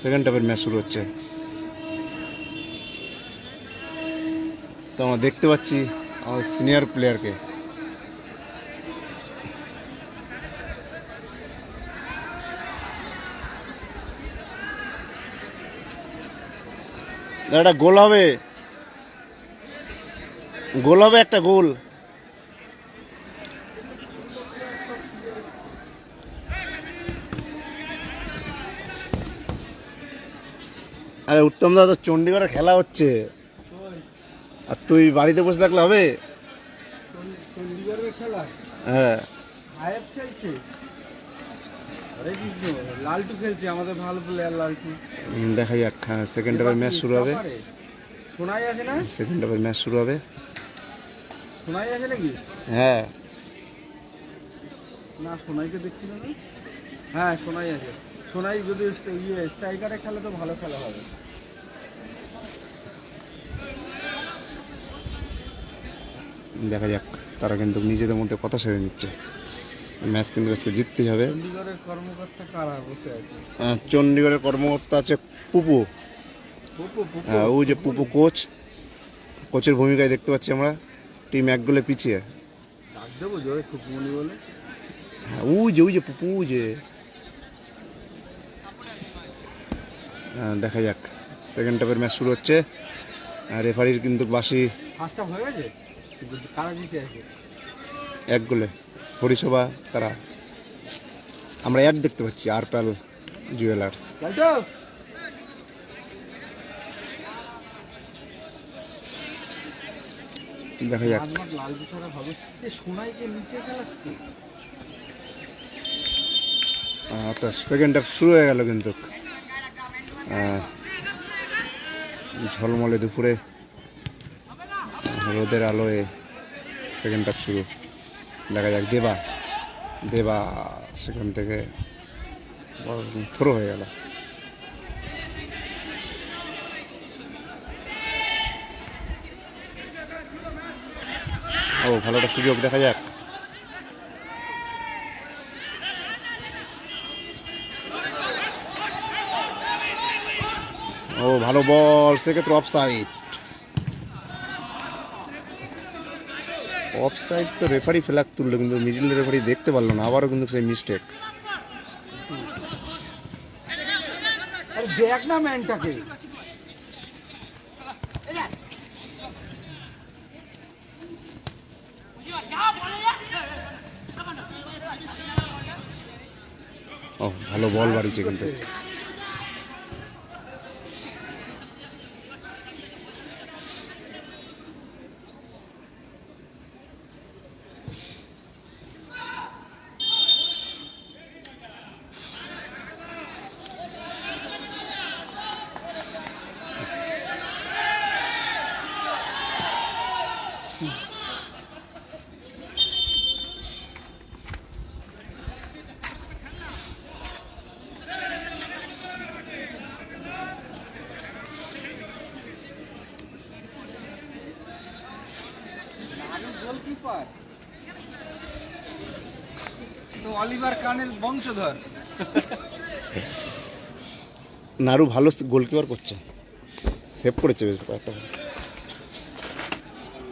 সেকেন্ড হাফের ম্যাচ শুরু হচ্ছে। তো আমরা দেখতে পাচ্ছি আমাদের সিনিয়র প্লেয়ারকে। একটা গোল হবে, গোল হবে, একটা গোল। আরে উত্তম দা, তো চণ্ডীগড়ে খেলা হচ্ছে আর তুই বাড়িতে বসে থাকলে হবে? চণ্ডীগড়ের খেলা হ্যাঁ, আয়াত খেলছে, হরে কৃষ্ণ, লালটু খেলছে, আমাদের ভালো প্লেয়ার লালটু। দেখা যাক। সেকেন্ড হাফের ম্যাচ শুরু হবে। শোনাই আছে না? সেকেন্ড হাফের ম্যাচ শুরু হবে। শোনাই আছে নাকি? হ্যাঁ, না সোনাইকে দেখছিল না। হ্যাঁ সোনাই আছে। সোনাই যদি স্ট্রাইকারে খেলে তো ভালো খেলা হবে। দেখা যাক। তারা কিন্তু নিজেদের মধ্যে কথা সেরে নিচ্ছে। ম্যাচ কিন্তু আজকে জিততেই হবে। চণ্ডীগড়ের কর্মকর্তা কারা বসে আছে? চণ্ডীগড়ের কর্মকর্তা আছে পুপু। হ্যাঁ, ওই যে পুপু কোচ, কোচের ভূমিকায় দেখতে পাচ্ছি আমরা। টিম এক গোলে পিছিয়ে। ডাক দেবো জোরে খুকুমনি বলে। হ্যাঁ, ওই যে পুপু যে। দেখা যাক। সেকেন্ড হাফের ম্যাচ শুরু হচ্ছে। রেফারির কিন্তু বাসি ফার্স্ট হাফ হয়ে গেছে, কারা জিতে আছে? এক গোলে হরিসভা তারা। আমরা অ্যাড দেখতে পাচ্ছি, আরপাল জুয়েলার্স। দেখা যাক। লাল বিছানা হবে। সোনাইকে নিচে খেলাচ্ছে। সেকেন্ড হাফ শুরু হয়ে গেল কিন্তু। ঝলমলে দুপুরে রোদের আলোয় সেকেন্ড হাফ শুরু। দেখা যাক। দেবা সেখান থেকে থ্রো হয়ে গেল। ও, ভালো একটা সুযোগ। দেখা যাক। ও, ভালো বল, সেক্ষেত্রে অফসাইড। অফসাইড তো রেফারি ফ্ল্যাগ তুললো, কিন্তু মিডল রেফারি দেখতে পারলো না। আবারও কিন্তু সেই মিস্টেক। আরে দেখ না ম্যানটাকে। ও, ভালো বল বাড়িছে কিন্তু। গোলকিপার তো অলিভার কানের বংশধর। নারু ভালো গোলকিপার করছে, সেভ করেছে বেশ কয়েকটা।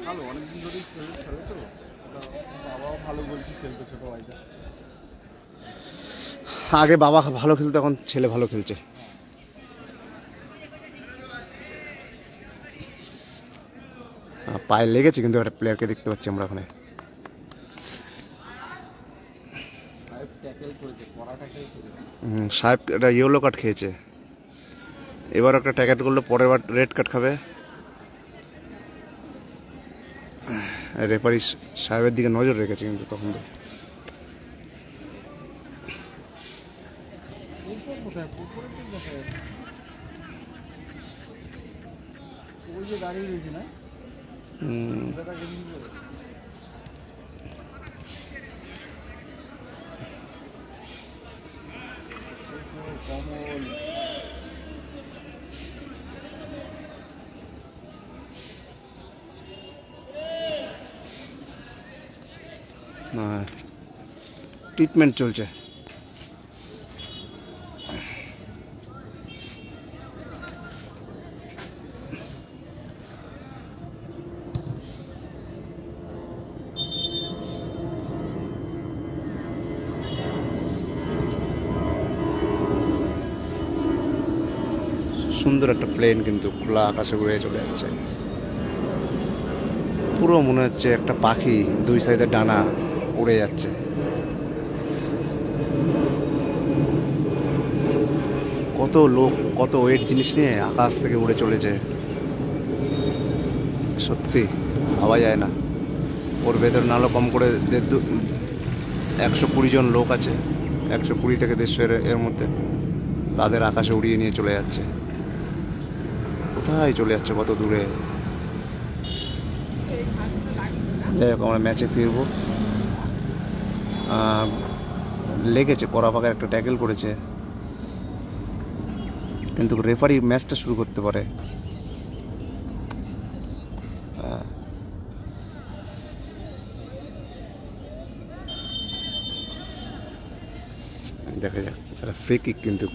ভালো, অনেকদিন ধরেই খেলে তো। বাবাও ভালো গোলকি খেলতো ছোট ভাইটা। আগে বাবা ভালো খেলতো, এখন ছেলে ভালো খেলছে। পায়ে লেগেছে কিন্তু একটা প্লেয়ারকে দেখতে পাচ্ছি আমরা ওখানে। সাহেব একটা ইয়েলো কার্ড খেয়েছে, এবার একটা ট্যাকেট করলে পরের বার রেড কার্ড খাবে। রেফারি সাহেবের দিকে নজর রেখেছে কিন্তু তখন তো। ওই যে দাঁড়িয়ে রয়েছে না, কমল ট্রিটমেন্ট চলছে। সুন্দর একটা প্লেন কিন্তু খোলা আকাশে উড়ে চলে যাচ্ছে, পুরো মনে হচ্ছে একটা পাখি দুই সাইডে ডানা উড়ে যাচ্ছে। কত লোক কত ওয়েট জিনিস নিয়ে আকাশ থেকে উড়ে চলেছে, সত্যি ভাবা যায় না। ওর ভেতর নাহলে কম করে 120 জন লোক আছে, 120 থেকে 150 এর মধ্যে, তাদের আকাশে উড়িয়ে নিয়ে চলে যাচ্ছে। কোথায় চলে যাচ্ছে, কত দূরে। যাই হোক, আমরা ম্যাচে ফিরবো। লেগেছে, কড়া পাকার একটা ট্যাকেল করেছে, কিন্তু রেফারি ম্যাচটা শুরু করতে পারে। দেখা যাক, একটা ফ্রি কিক কিন্তু।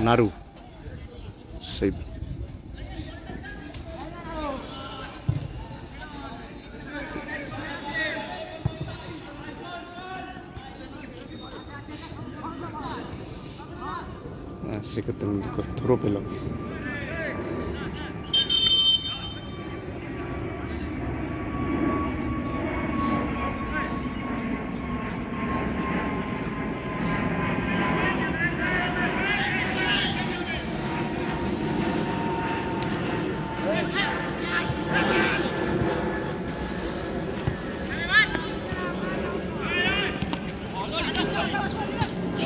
নারু সেই সেক্ষেত্রে ধরো পেল।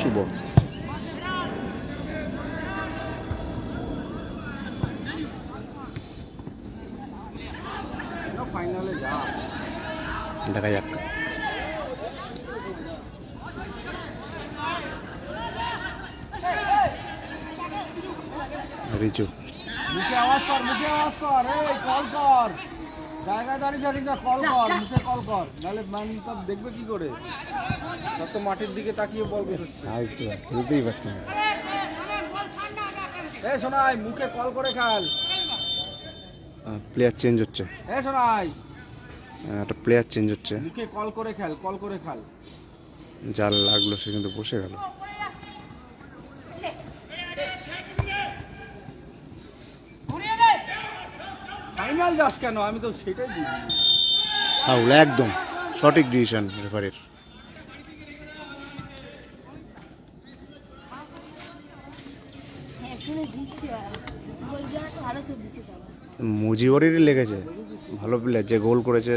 শুভ ফাইনালে যা দেখা যাক। রিজু মুখে আওয়াজ কর, মুখে আওয়াজ কর, এই কল কর, জায়গায় দাঁড়িয়ে দাঁড়িয়ে না, কল কর, মুখে কল কর, নাহলে ম্যান সব দেখবে কি করে? সব তো মাটির দিকে তাকিয়ে বল বেরোচ্ছে। খেলতেই পারছে না। এই শোনাই, মুখে কল করে খেল। প্লেয়ার চেঞ্জ হচ্ছে, এই শোনাই, একটা প্লেয়ার চেঞ্জ হচ্ছে। মুখে কল করে খেল, কল করে খেল। জাল লাগলো, সে কিন্তু বসে গেল। ফাইনাল যাস কেন? আমি তো সেটাই বুঝি। ফাউল, একদম সঠিক ডিসিশন রেফারির। মুজিবরেরই লেগেছে, ভালো প্লেয়ার, যে গোল করেছে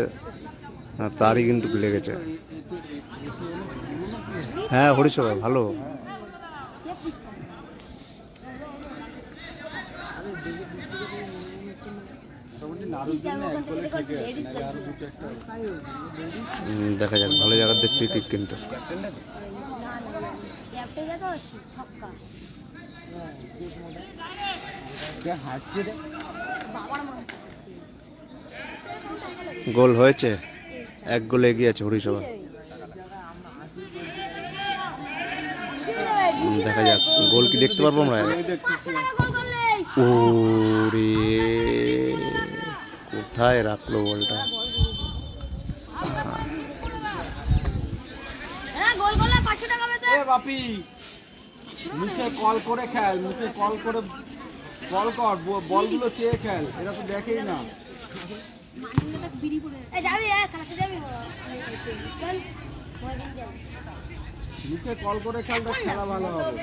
তারই কিন্তু লেগেছে। হ্যাঁ, হরিসভা ভালো। দেখা যাক, ভালো জায়গাতে ফ্রি কিক কিন্তু। গোল হয়েছে, 1 গোলে এগিয়ে আছে হরিসভা। দেখা যাক, গোল কি দেখতে পারবো আমরা? ওরে, কোথায় রাখলো বলটা? বাপি, মুখে কল করে খেল, মুখে কল করে কল কর, বলগুলো চেয়ে খেল, এরা তো দেখেই না। মুখে কল করে খেল, খেলা ভালো হবে।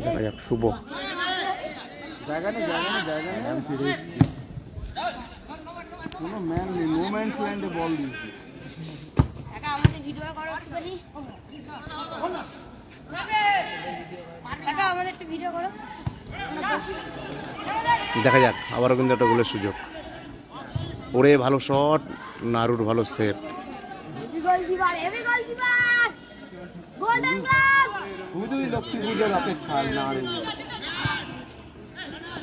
দেখা যাক, শুভ জায়গা নেই, জায়গা নেই, জায়গা নেই, আমি ফিরে এসেছি। কোনো ম্যান নেই, নো ম্যানস ল্যান্ডে বল দিয়েছি। আমাদের ভিডিও করো একটুখানি, আমাদের একটু ভিডিও করো। দেখা যাক, আবারও কিন্তু একটা গোলের সুযোগ। ওরে ভালো শট, নারুর ভালো সেভ। গোল্ডেন গ্লাভ, শুধুই লক্ষ্মী পুজোর অপেক্ষায় নাড়ু।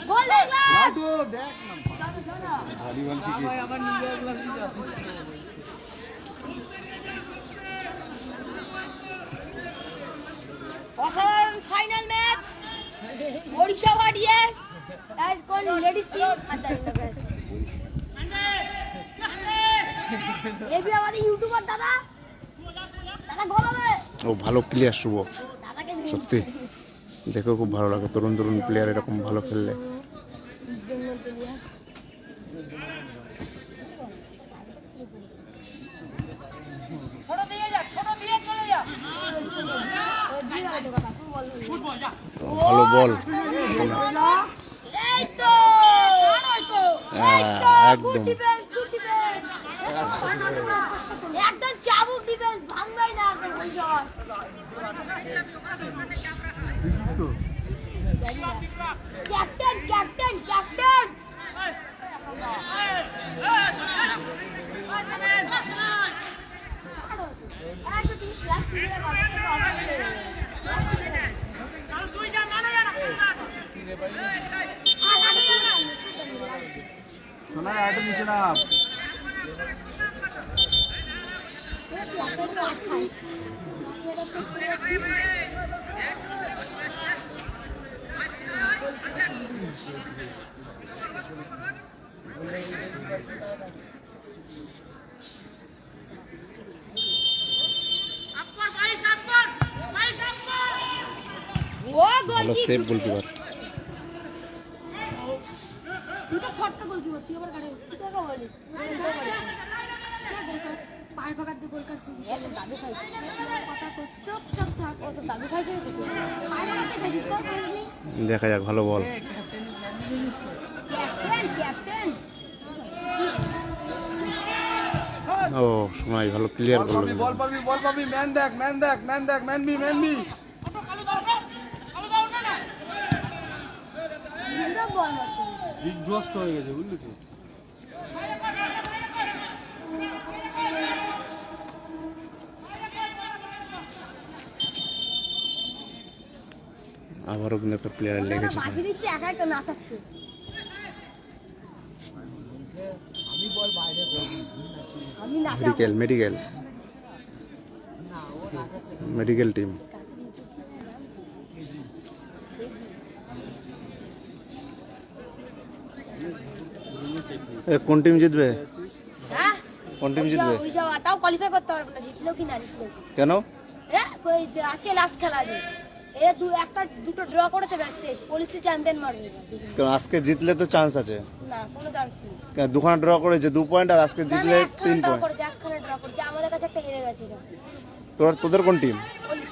Golden glove. লাড্ডু দেখ না ভলিবল শিখেছি। অসাধারণ final match Odisha versus as কোন লেডিস টিম এবি আমাদের ইউটিউবার দাদা গোল হবে। ও ভালো প্লেয়ার শুভ, দাদাকে সত্যি দেখেও খুব ভালো লাগে। তরুণ তরুণ প্লেয়ার এরকম ভালো খেললে। ভালো বল, এই তো একদম একদম চাবুক ডিফেন্স ভাঙবাই না ক্যাপ্টেন ক্যাপ্টেন ক্যাপ্টেন শোনা একটা নিচে না। ভালো সেভ গোলকিপার। তুই তো ফটকা গোলকিপার, তুই আবার কাটে ঠিক আছে বলি পায়ের ফাঁকা দিয়ে গোল কাজ তুই দাবি খাই কথা কস চুপ চুপ থাক ও তো দাবি খাই পায়ের ফাঁকা খাইছিস তো খাইনি। দেখা যাক, ভালো বল। ক্যাপ্টেন ক্যাপ্টেন ও সময় ভালো ক্লিয়ার বল করলো। পাবি বল পাবি বল পাবি। ম্যান দেখ ম্যান দেখ ম্যান দেখ ম্যান বি ম্যান বি। বল মারতে বিধ্বস্ত হয়ে গেছে বুঝলি তো। আবারও কিন্তু একটা প্লেয়ার লেগেছে। বাসি দিচ্ছে একা একা নাচাচ্ছে। আমি নাচাবো মেডিকেল মেডিকেল মেডিকেল টিম। কোন টিম জিতবে? হ্যাঁ কোন টিম জিতবে? উড়িষ্যা তাও কোয়ালিফাই করতে পারবে না, জিতলেও কি না জিতলেও। কেন? আজকে লাস্ট খেলা আছে, দুটো ড্র করেছে ব্যাস শেষ। পুলিশ চ্যাম্পিয়ন মারবে কারণ আজকে জিতলে তো চান্স আছে। না, কোনো চান্স নেই। দুখানা ড্র করেছে 2 পয়েন্ট, আর আজকে জিতলে 3 ড্র পয়েন্ট। করেছে, একখানে ড্র করেছে। আমাদের কাছে একটা হেরে গেছে। তোদের কোন টিম? পুলিশ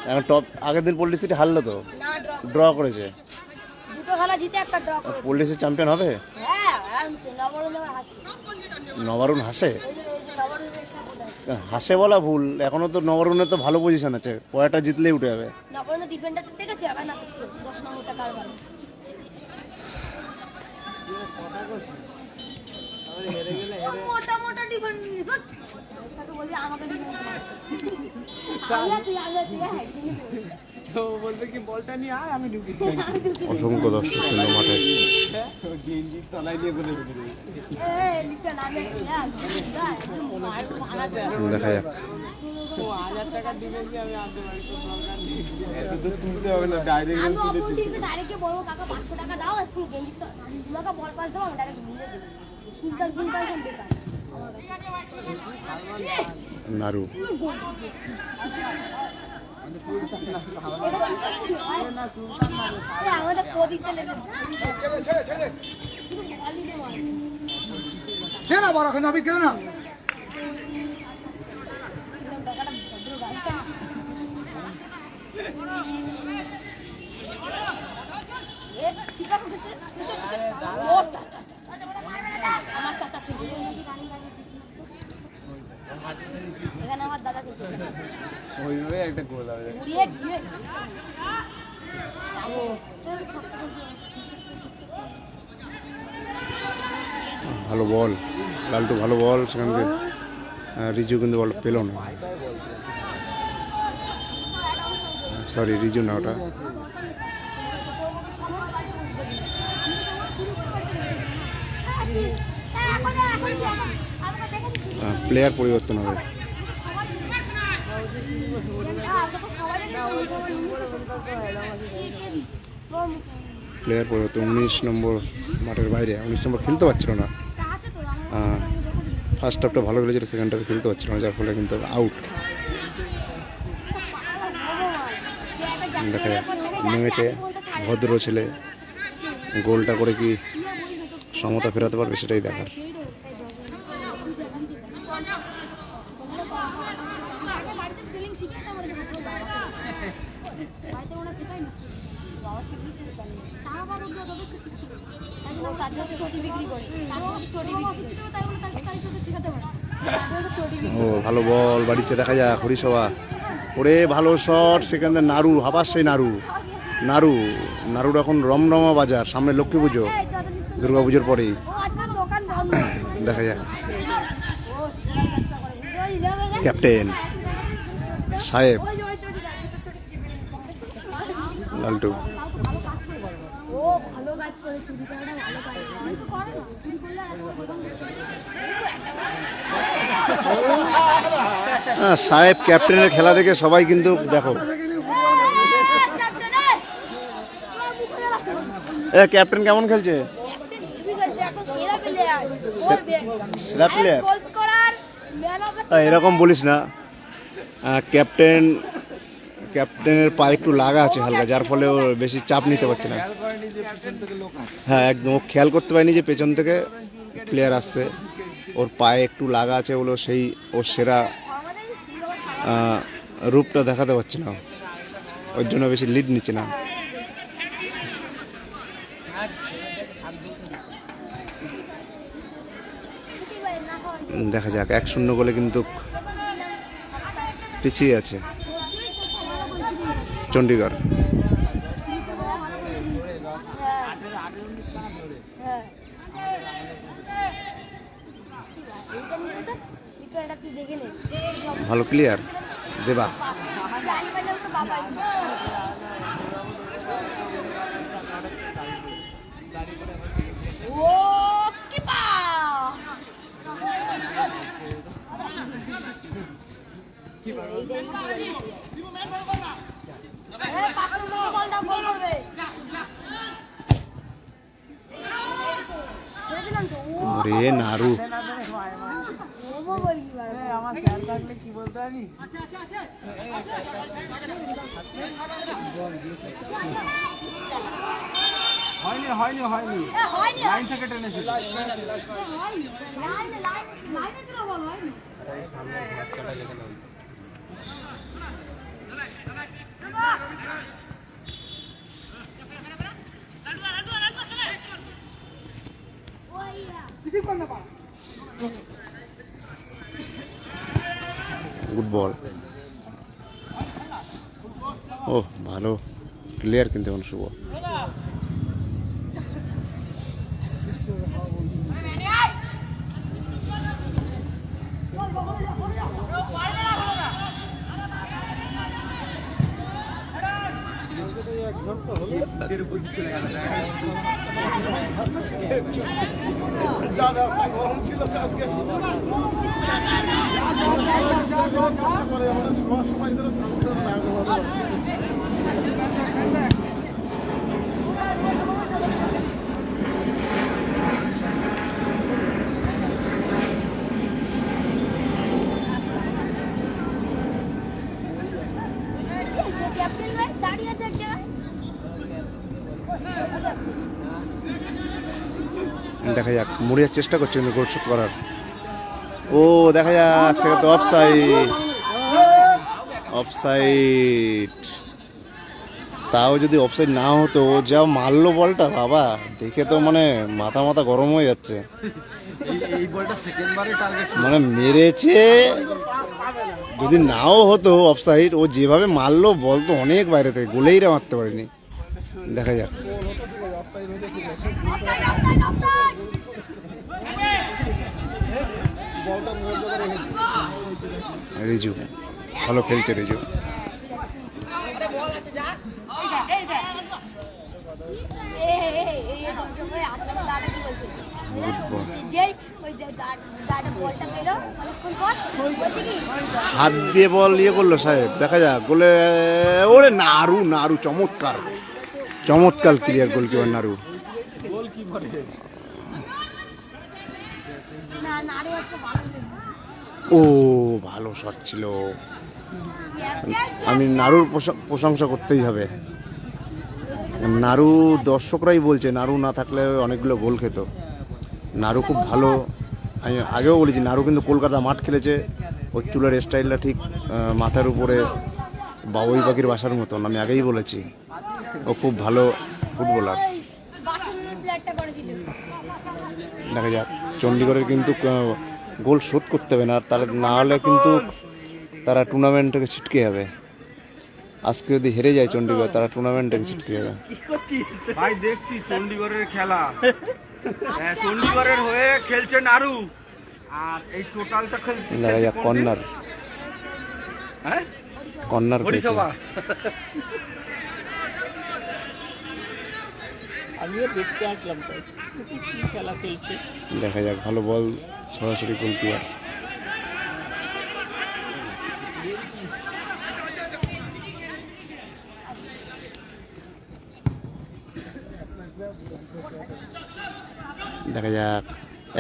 এখন টপ আগের দিন পল্লিসিটি হারলো তো, না ড্র করেছে। দুটো খেলা জিতে একটা ড্র করেছে। পল্লিসি চ্যাম্পিয়ন হবে? হ্যাঁ আরামসে। নবরুণের হাসি, নবারুণ হাসে? ওই যে নবরুণের সাপোর্টার। হাসে বলা ভুল, এখনো তো নবারুণের তো ভালো পজিশন আছে, পয়টা জিতলেই উঠে যাবে। নবরুণের ডিফেন্ডার দেখেছি আবার না 10 নম্বরটা কারবার। মোটা মোটা ডিফেন্ড তাকে বলি আমাকে তো বলবে কি বলটা নিয়ে আয় আমি ঢুকি। অসংখ্য দর্শক ছিল মাঠে। গেঞ্জি তলায় দিয়ে বলে ঢুকে দেবে। দেখা যাক। 1000 টাকা দিবেন যে আমি আনতে পারি, তো দরকার নেই। এত তো তুলতে হবে না, ডাইরেক্ট আমি অপরচুনিটি ডাইরেক্ট বলবো কাকা 500 টাকা দাও, একটু গেঞ্জি তো তোমাকে বল পাস দাও, আমি ডাইরেক্ট দিয়ে দেব। সুলতান সুলতান সব বেকার। নারু আমাদের প্রদীপটা লেগে কেন বড় এখন যাবি কেন? আমার চাচা এখানে আমার দাদা ওইভাবে একটা গোল হবে। উড়িয়ে দিয়ে ভালো বল, লালটু ভালো বল, সেখান থেকে রিজু কিন্তু বল পেল না। সরি, রিজু না, ওটা প্লেয়ার পরিবর্তন হবে। প্লেয়ার পরিবর্তন, 19 নম্বর মাঠের বাইরে, 19 নম্বর খেলতে পারছিল না। ফার্স্ট হাফটা ভালো খেলেছিল, সেকেন্ড হাফে খেলতে পারছিল না, যার ফলে কিন্তু আউট। দেখা যাক, নেমেছে ভদ্র ছেলে, গোলটা করে কি সমতা ফেরাতে পারবে সেটাই দেখার। ও ভালো বল বাড়িতে, দেখা যাক হরিসভা। ওরে ভালো শট, সেখানে নাড়ু, হাবাস সেই নাড়ু। নাড়ুর এখন রমরমা বাজার, সামনে লক্ষ্মী পুজো, দুর্গা পুজোর পরেই। দেখা যাক ক্যাপ্টেন সাহেব লালটু। সাহেব ক্যাপ্টেনের খেলা দেখে সবাই কিন্তু দেখো, ক্যাপ্টেন কেমন খেলছে? সেরা প্লেয়ার এরকম বলিস না। ক্যাপ্টেনের পায়ে একটু লাগা আছে হালকা, যার ফলে ও বেশি চাপ নিতে পারছে না। হ্যাঁ একদম, ও খেয়াল করতে পারেনি যে পেছন থেকে প্লেয়ার আসছে, ওর পায়ে একটু লাগা আছে বলে সেই ওর সেরা রূপটা দেখাতে পারছে না, ওর জন্য বেশি লিড নিচ্ছে না। দেখা যাক, 1-0 গোলে কিন্তু পিছিয়ে আছে চণ্ডীগড়। ভালো ক্লিয়ার দেবা। রে নাড়ু, হয়নি লাইন থেকে টেনেছিল। Good ball. ও ভালো প্লেয়ার কিন্তু এখন শুভ। দেখা যাক, মুড়িয়ার চেষ্টা করছে কিন্তু গোল শোধ করার। ও দেখা যাক, সেটা তো অফসাইড। তাও যদি অফসাইড না হতো, ও যা মারলো বলটা, বাবা দেখে তো মানে মাথা গরম হয়ে যাচ্ছে। মানে মেরেছে, যদি নাও হতো অফসাইড, ও যেভাবে মারলো বল তো অনেক বাইরে থেকে, গোলেই মারতে পারেনি। দেখা যাক। রিজু ভালো খেলছে, রিজু হাত দিয়ে বল ইয়ে করলো সাহেব, দেখা যাক গোলে। ওরে নারু, নারু চমৎকার, চমৎকার ক্লিয়ার গোলকিপার নারু। ও ভালো শট ছিল, আমি নারুর প্রশংসা করতেই হবে। নারু দর্শকরাই বলছে নারু না থাকলে অনেকগুলো গোল খেত। নারু খুব ভালো, আমি আগেও বলেছি নারু কিন্তু কলকাতা মাঠ খেলেছে, ওর চুলের স্টাইলটা ঠিক মাথার উপরে বাবুই পাখির বাসার মতন, আমি আগেই বলেছি। ও খুব ভালো ফুটবলার। দেখা যাক, চণ্ডীগড়ের কিন্তু গোল শোধ করতে হবে না, তাহলে না হলে কিন্তু তারা টুর্নামেন্ট থেকে ছিটকে যাবে। আজকে যদি হেরে যায় চণ্ডীগড়, তারা টুর্নামেন্ট থেকে ছিটকে যাবে। ভাই দেখছি চণ্ডীগড়ের খেলা, চণ্ডীগড়ের হয়ে খেলছে নারু, আর এই টোটালটা খেলছে। দেখা যাক কর্নার, হ্যাঁ কর্নার হরিসভা। আমিও দেখতে আসলাম তাই কি খেলা খেলছে। দেখা যাক, ভালো বল সরাসরি গোলকিপার। দেখা যাক,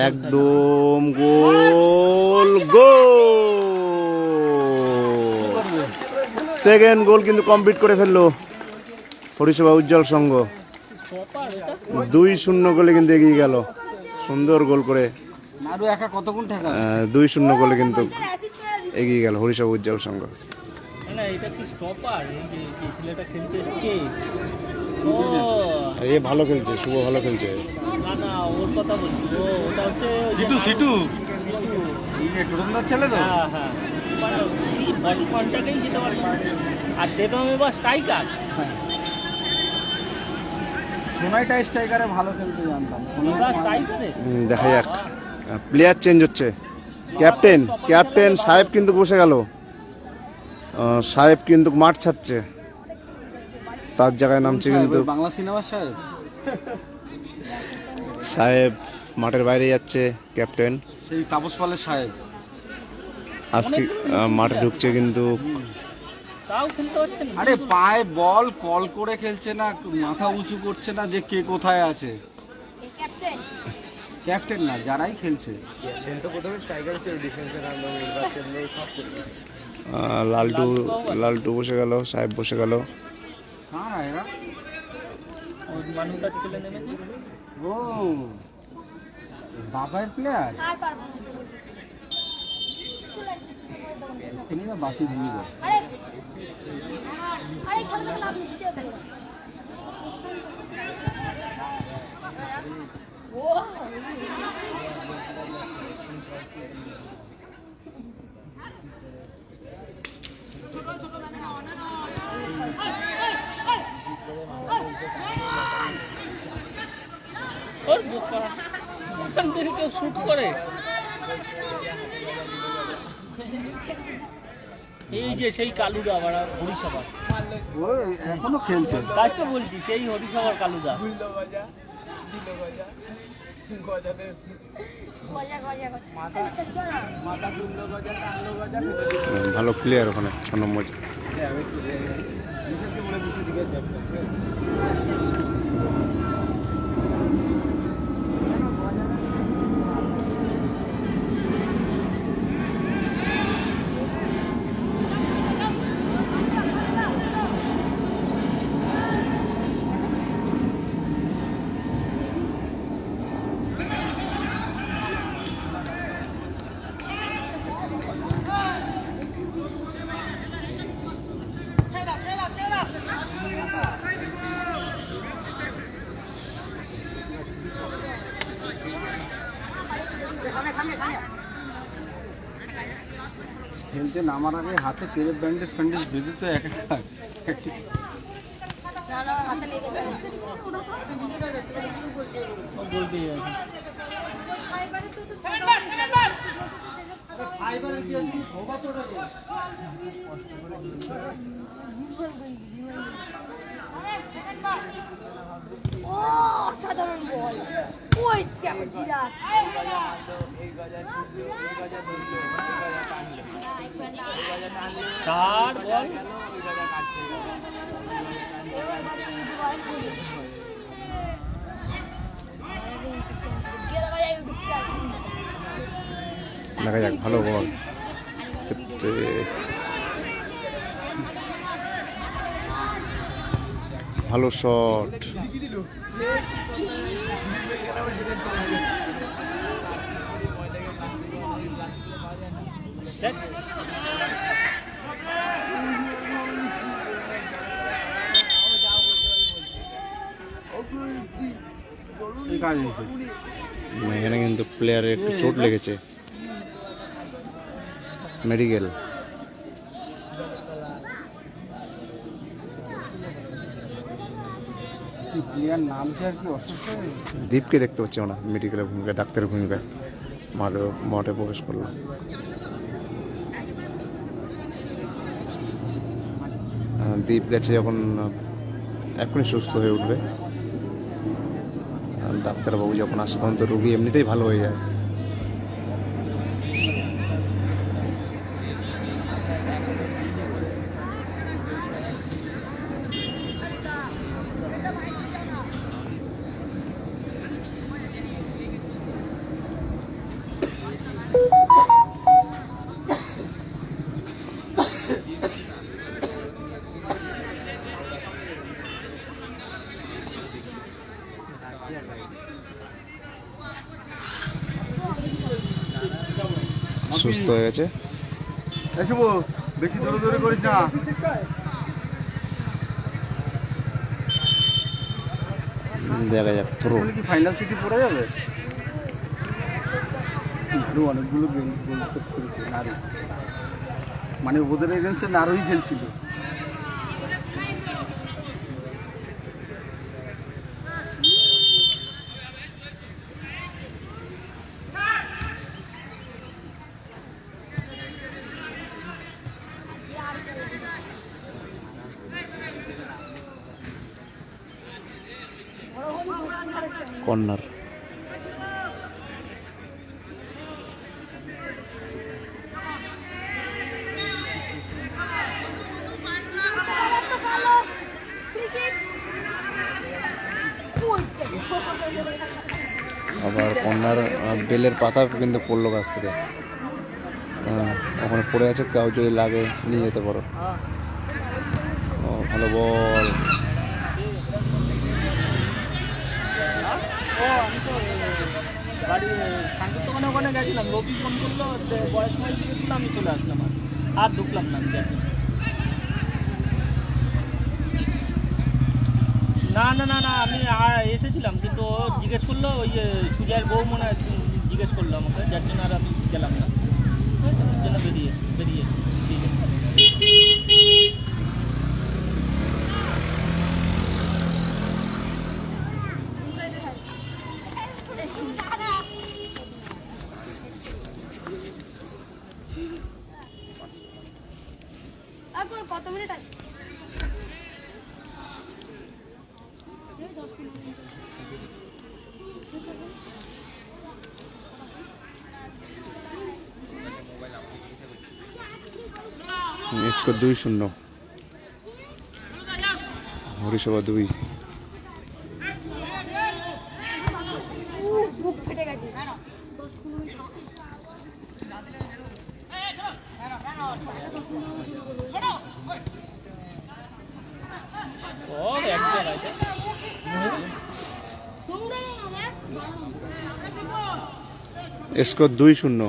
একদম গোল, গোল, সেকেন্ড গোল কিন্তু কমপ্লিট করে ফেললো হরিসভা উজ্জ্বল সংঘ। 2-0 গোলে কিন্তু এগিয়ে গেল, সুন্দর গোল করে নারু একা কতক্ষণ ঠেকা। 2-0 গোলে কিন্তু এগিয়ে গেল হরিসভা উজ্জ্বল সংঘ। না এটা কি স্টপার, এই যে ছেলেটা খেলছে কে? এ ভালো খেলছে, শুভ ভালো খেলছে। না না ওর কথা বলছি, ওটা হচ্ছে সিটু সিটু টুরন্দার ছেলে তো। হ্যাঁ হ্যাঁ, মানে কি বডি কন্ট্যাক্টেই যেতে পারে। আর দেবামে বা স্ট্রাইকার, সোনাইটা স্ট্রাইকারে ভালো খেলতে জানতাম। এবার স্ট্রাইকারে দেখা যাক, প্লেয়ার চেঞ্জ হচ্ছে। ক্যাপ্টেন, ক্যাপ্টেন সাহেব কিন্তু বসে গেল, সাহেব কিন্তু মাঠ ছাড়ছে, তার জায়গায় নামছে কিন্তু বাংলা সিনেমার সাহেব। সাহেব মাঠের বাইরে যাচ্ছে, ক্যাপ্টেন সেই তাপস পালের সাহেব আজকে মাঠে ঢুকছে কিন্তু। তাও খেলতে পারছেন। আরে পায়ে বল কল করে খেলছে না, মাথা উঁচু করছে না যে কে কোথায় আছে। ক্যাপ্টেন না, যারাই খেলছে। লালটু, লালটু বসে গেল, সাহেব বসে গেল। হ্যাঁ এরা ওই মানুষটার ছেলে নেমেছে। ও বাবার প্লেয়ার, এখানে বাকি দিয়ে দেয়। ওর বোকা, ওখান থেকে কেউ শুট করে। এই যে সেই কালুদা আবার হরিসভা, ও এখনো খেলছে। তাই তো বলছি, সেই হরিসভার কালুদা। ভালো প্লেয়ার ওখানে 6 নম্বর। খেলতে নামার আগে হাতে পেরের ব্যান্ডেজ ফ্যান্ডেজ বেঁধে তো এক হাতে লেগে যাবে। ও বলবি ও সাধারণ বল ওই কেমন জিরাত চার বল দেখা যাক, ভালো বল ক্ষেত্রে ভালো শট। দেখ এই কাজ হয়েছে। এখানে কিন্তু প্লেয়ারের একটু চোট লেগেছে, মেডিকেল। কি প্লেয়ার নামছে আর কি অসুস্থ হয়ে? দীপকে দেখতে পাচ্ছি না মেডিকেলের ভূমিকায়, ডাক্তারের ভূমিকায় মাঠে প্রবেশ করলো। দীপ গেছে যখন এখনই সুস্থ হয়ে উঠবে। আর ডাক্তারবাবু যখন আসে তখন তো রোগী এমনিতেই ভালো হয়ে যায়। সুস্থ হয়ে গেছে। এসব বেশি দৌড়াদৌড়ি করিস না। দেখা যাক থ্রো। তাহলে কি ফাইনাল সিটি পড়ে যাবে? আরো অনেকগুলো গোল সেভ করেছে নারী, মানে ওদের এগেনস্টে নারুই খেলছিল। কর্নার। আবার কর্নার বেলের পাতা কিন্তু পড়লো গাছ থেকে, ওখানে পড়ে আছে, কেউ যদি লাগে নিয়ে যেতে পারো। ও ভালো বল। ও আমি তো বাড়ি ঠান্ডার দোকানে ওখানে গেছিলাম, রবি ফোন করলো, বয়স সময় জিজ্ঞেস করলো, আমি চলে আসলাম। আর ঢুকলাম না আমি। না না না না আমি এসেছিলাম, কিন্তু ও জিজ্ঞেস করলো, ওই যে সুজয়ের বউ মনে হয় জিজ্ঞেস করলো আমাকে, যার জন্য আর আমি গেলাম না, ওর জন্য বেরিয়ে কত মিনিট আছে? স্কোর 2-0, হরিসভা 2। বুক ফেটে গেছে। ও একজন আছে স্কোর 2-0,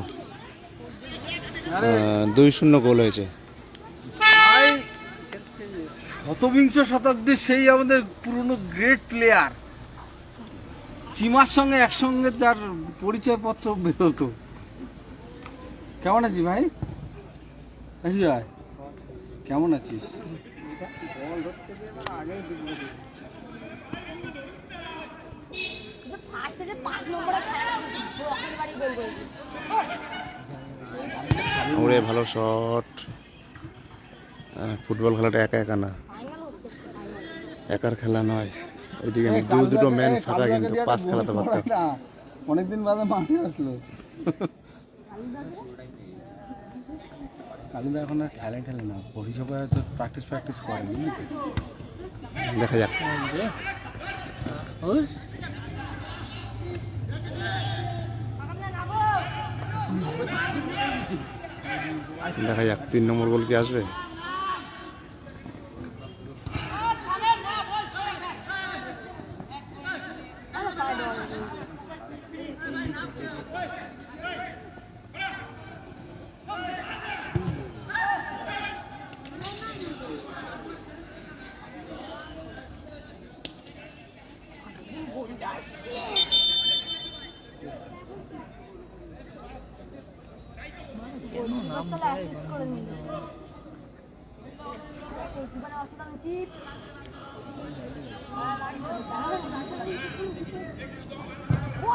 2-0 গোল হয়েছে। শতবিংশ শতাব্দীর সেই আমাদের পুরনো গ্রেট প্লেয়ার চিমার সঙ্গে একসঙ্গে তার পরিচয়পত্র বেরোতো। কেমন আছিস ভাই? কেমন আছিস? কিন্তু ফার্স্টে যে 5 নম্বরে খেলা পুরো অখানবাড়ি গোল করেছে। ওরে ভালো শট। ফুটবল খেলাটা একা একা না, ফাইনাল হচ্ছে ফাইনাল। একার খেলা নয়। ওইদিকে দুটো ম্যান ফাঁকা, কিন্তু পাস খেলাতে পারতাম। অনেকদিন বাদে মাঠে আসলো। কালিদা এখন আর খেলে না, পরিষেবা হয়তো প্র্যাকটিস করে, বুঝলি তো? দেখা যাক, দেখা যাক 3 নম্বর গোল কি আসবে।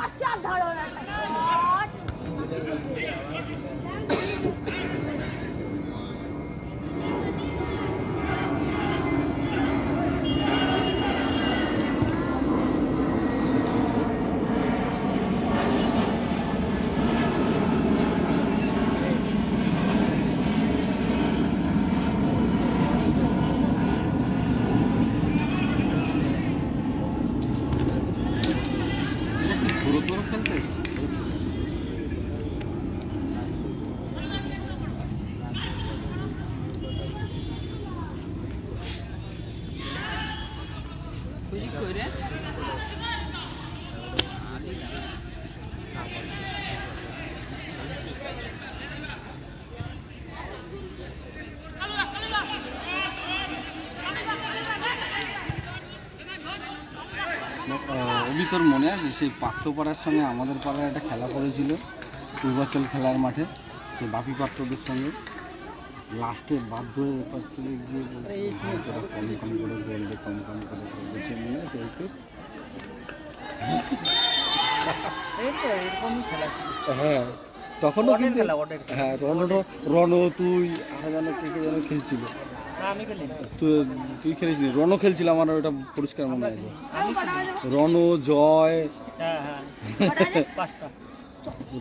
অসাধারণ একটা শট। ছোট খেলতে এসছে। অভি, তোর মনে আছে সেই পাত্রপাড়ার সঙ্গে আমাদের পাড়ায় একটা খেলা করেছিল পূর্বাচল খেলার মাঠে, সেই বাপি পাত্রদের সঙ্গে? লাস্টে বাধ্য হয়ে এপাশ থেকে গিয়ে কম করে বলবে, কম করে বলবে, সে মনে আছে এই কেস? এরকমই খেলা ছিল। হ্যাঁ, তখনও কিন্তু খেলা ওটা। হ্যাঁ, রণ তুই আর যেন কে যেন খেলছিল। না, আমি খেলি না। তুই খেলেছিলি, রণ খেলছিল, আমার ওটা পরিষ্কার মনে আছে। রণ, জয়, হ্যাঁ হ্যাঁ, 5টা।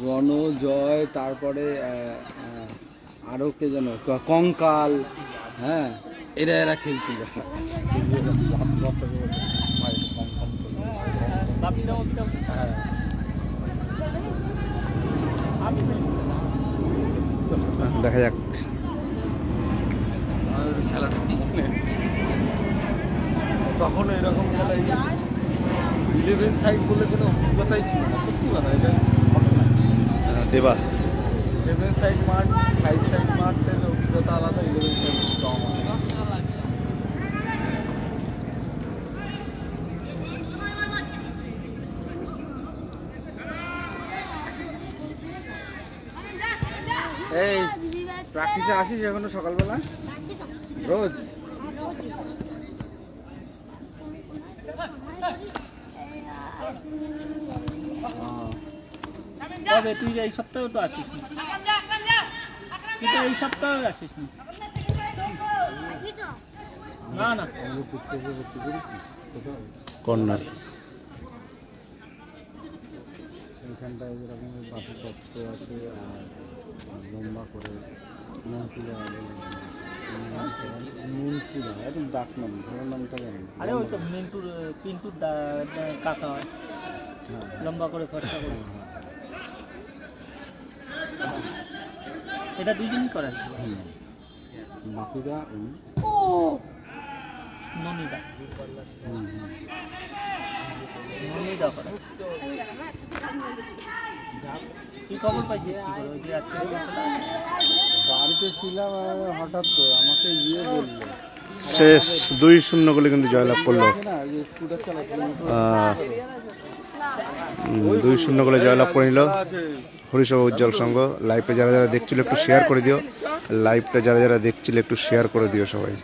রণ, জয়, তারপরে আরও কে যেন কঙ্কাল, হ্যাঁ, এরা খেলছিল। বাপিটাও হ্যাঁ, দেখা যাক। খেলাটা তখন এরকম খেলা 11 সাইড বলে কোনো অভিজ্ঞতাই ছিল না, সত্যি কথা। এটা দেবা 7 সাইড মাঠ, 5 সাইড মাঠের অভিজ্ঞতা আলাদা, 11 সাইড কম। এই প্র্যাকটিসে আসিস এখনো সকালবেলা রোজ? তবে তুই এই সপ্তাহে তো আসিস না, তুই তো এই সপ্তাহে আসিস না। না না, কর্নার। এখানটায় যেরকম বাকিপত্র আছে, আর লম্বা করে মন্ত্রীরা, একদম ডাক নাম, ভালো নামটা জানি। আরে ওই তো পিন্টুর কাকা হয়, লম্বা করে খরচা করে। এটা দুজনই করে। বাকিরা ননিদা করে। কি খবর পাইছিস? ওই যে আজকে বাড়িতে ছিলাম, হঠাৎ তো আমাকে বললো। শেষ 2-0 গোলে কিন্তু জয়লাভ করলো। 2-0 গোলে জয়লাভ করে নিল হরিসভা উজ্জ্বল সংঘ। লাইভটা যারা যারা দেখছিল একটু শেয়ার করে দিও, লাইভটা যারা যারা দেখছিল একটু শেয়ার করে দিও সবাই।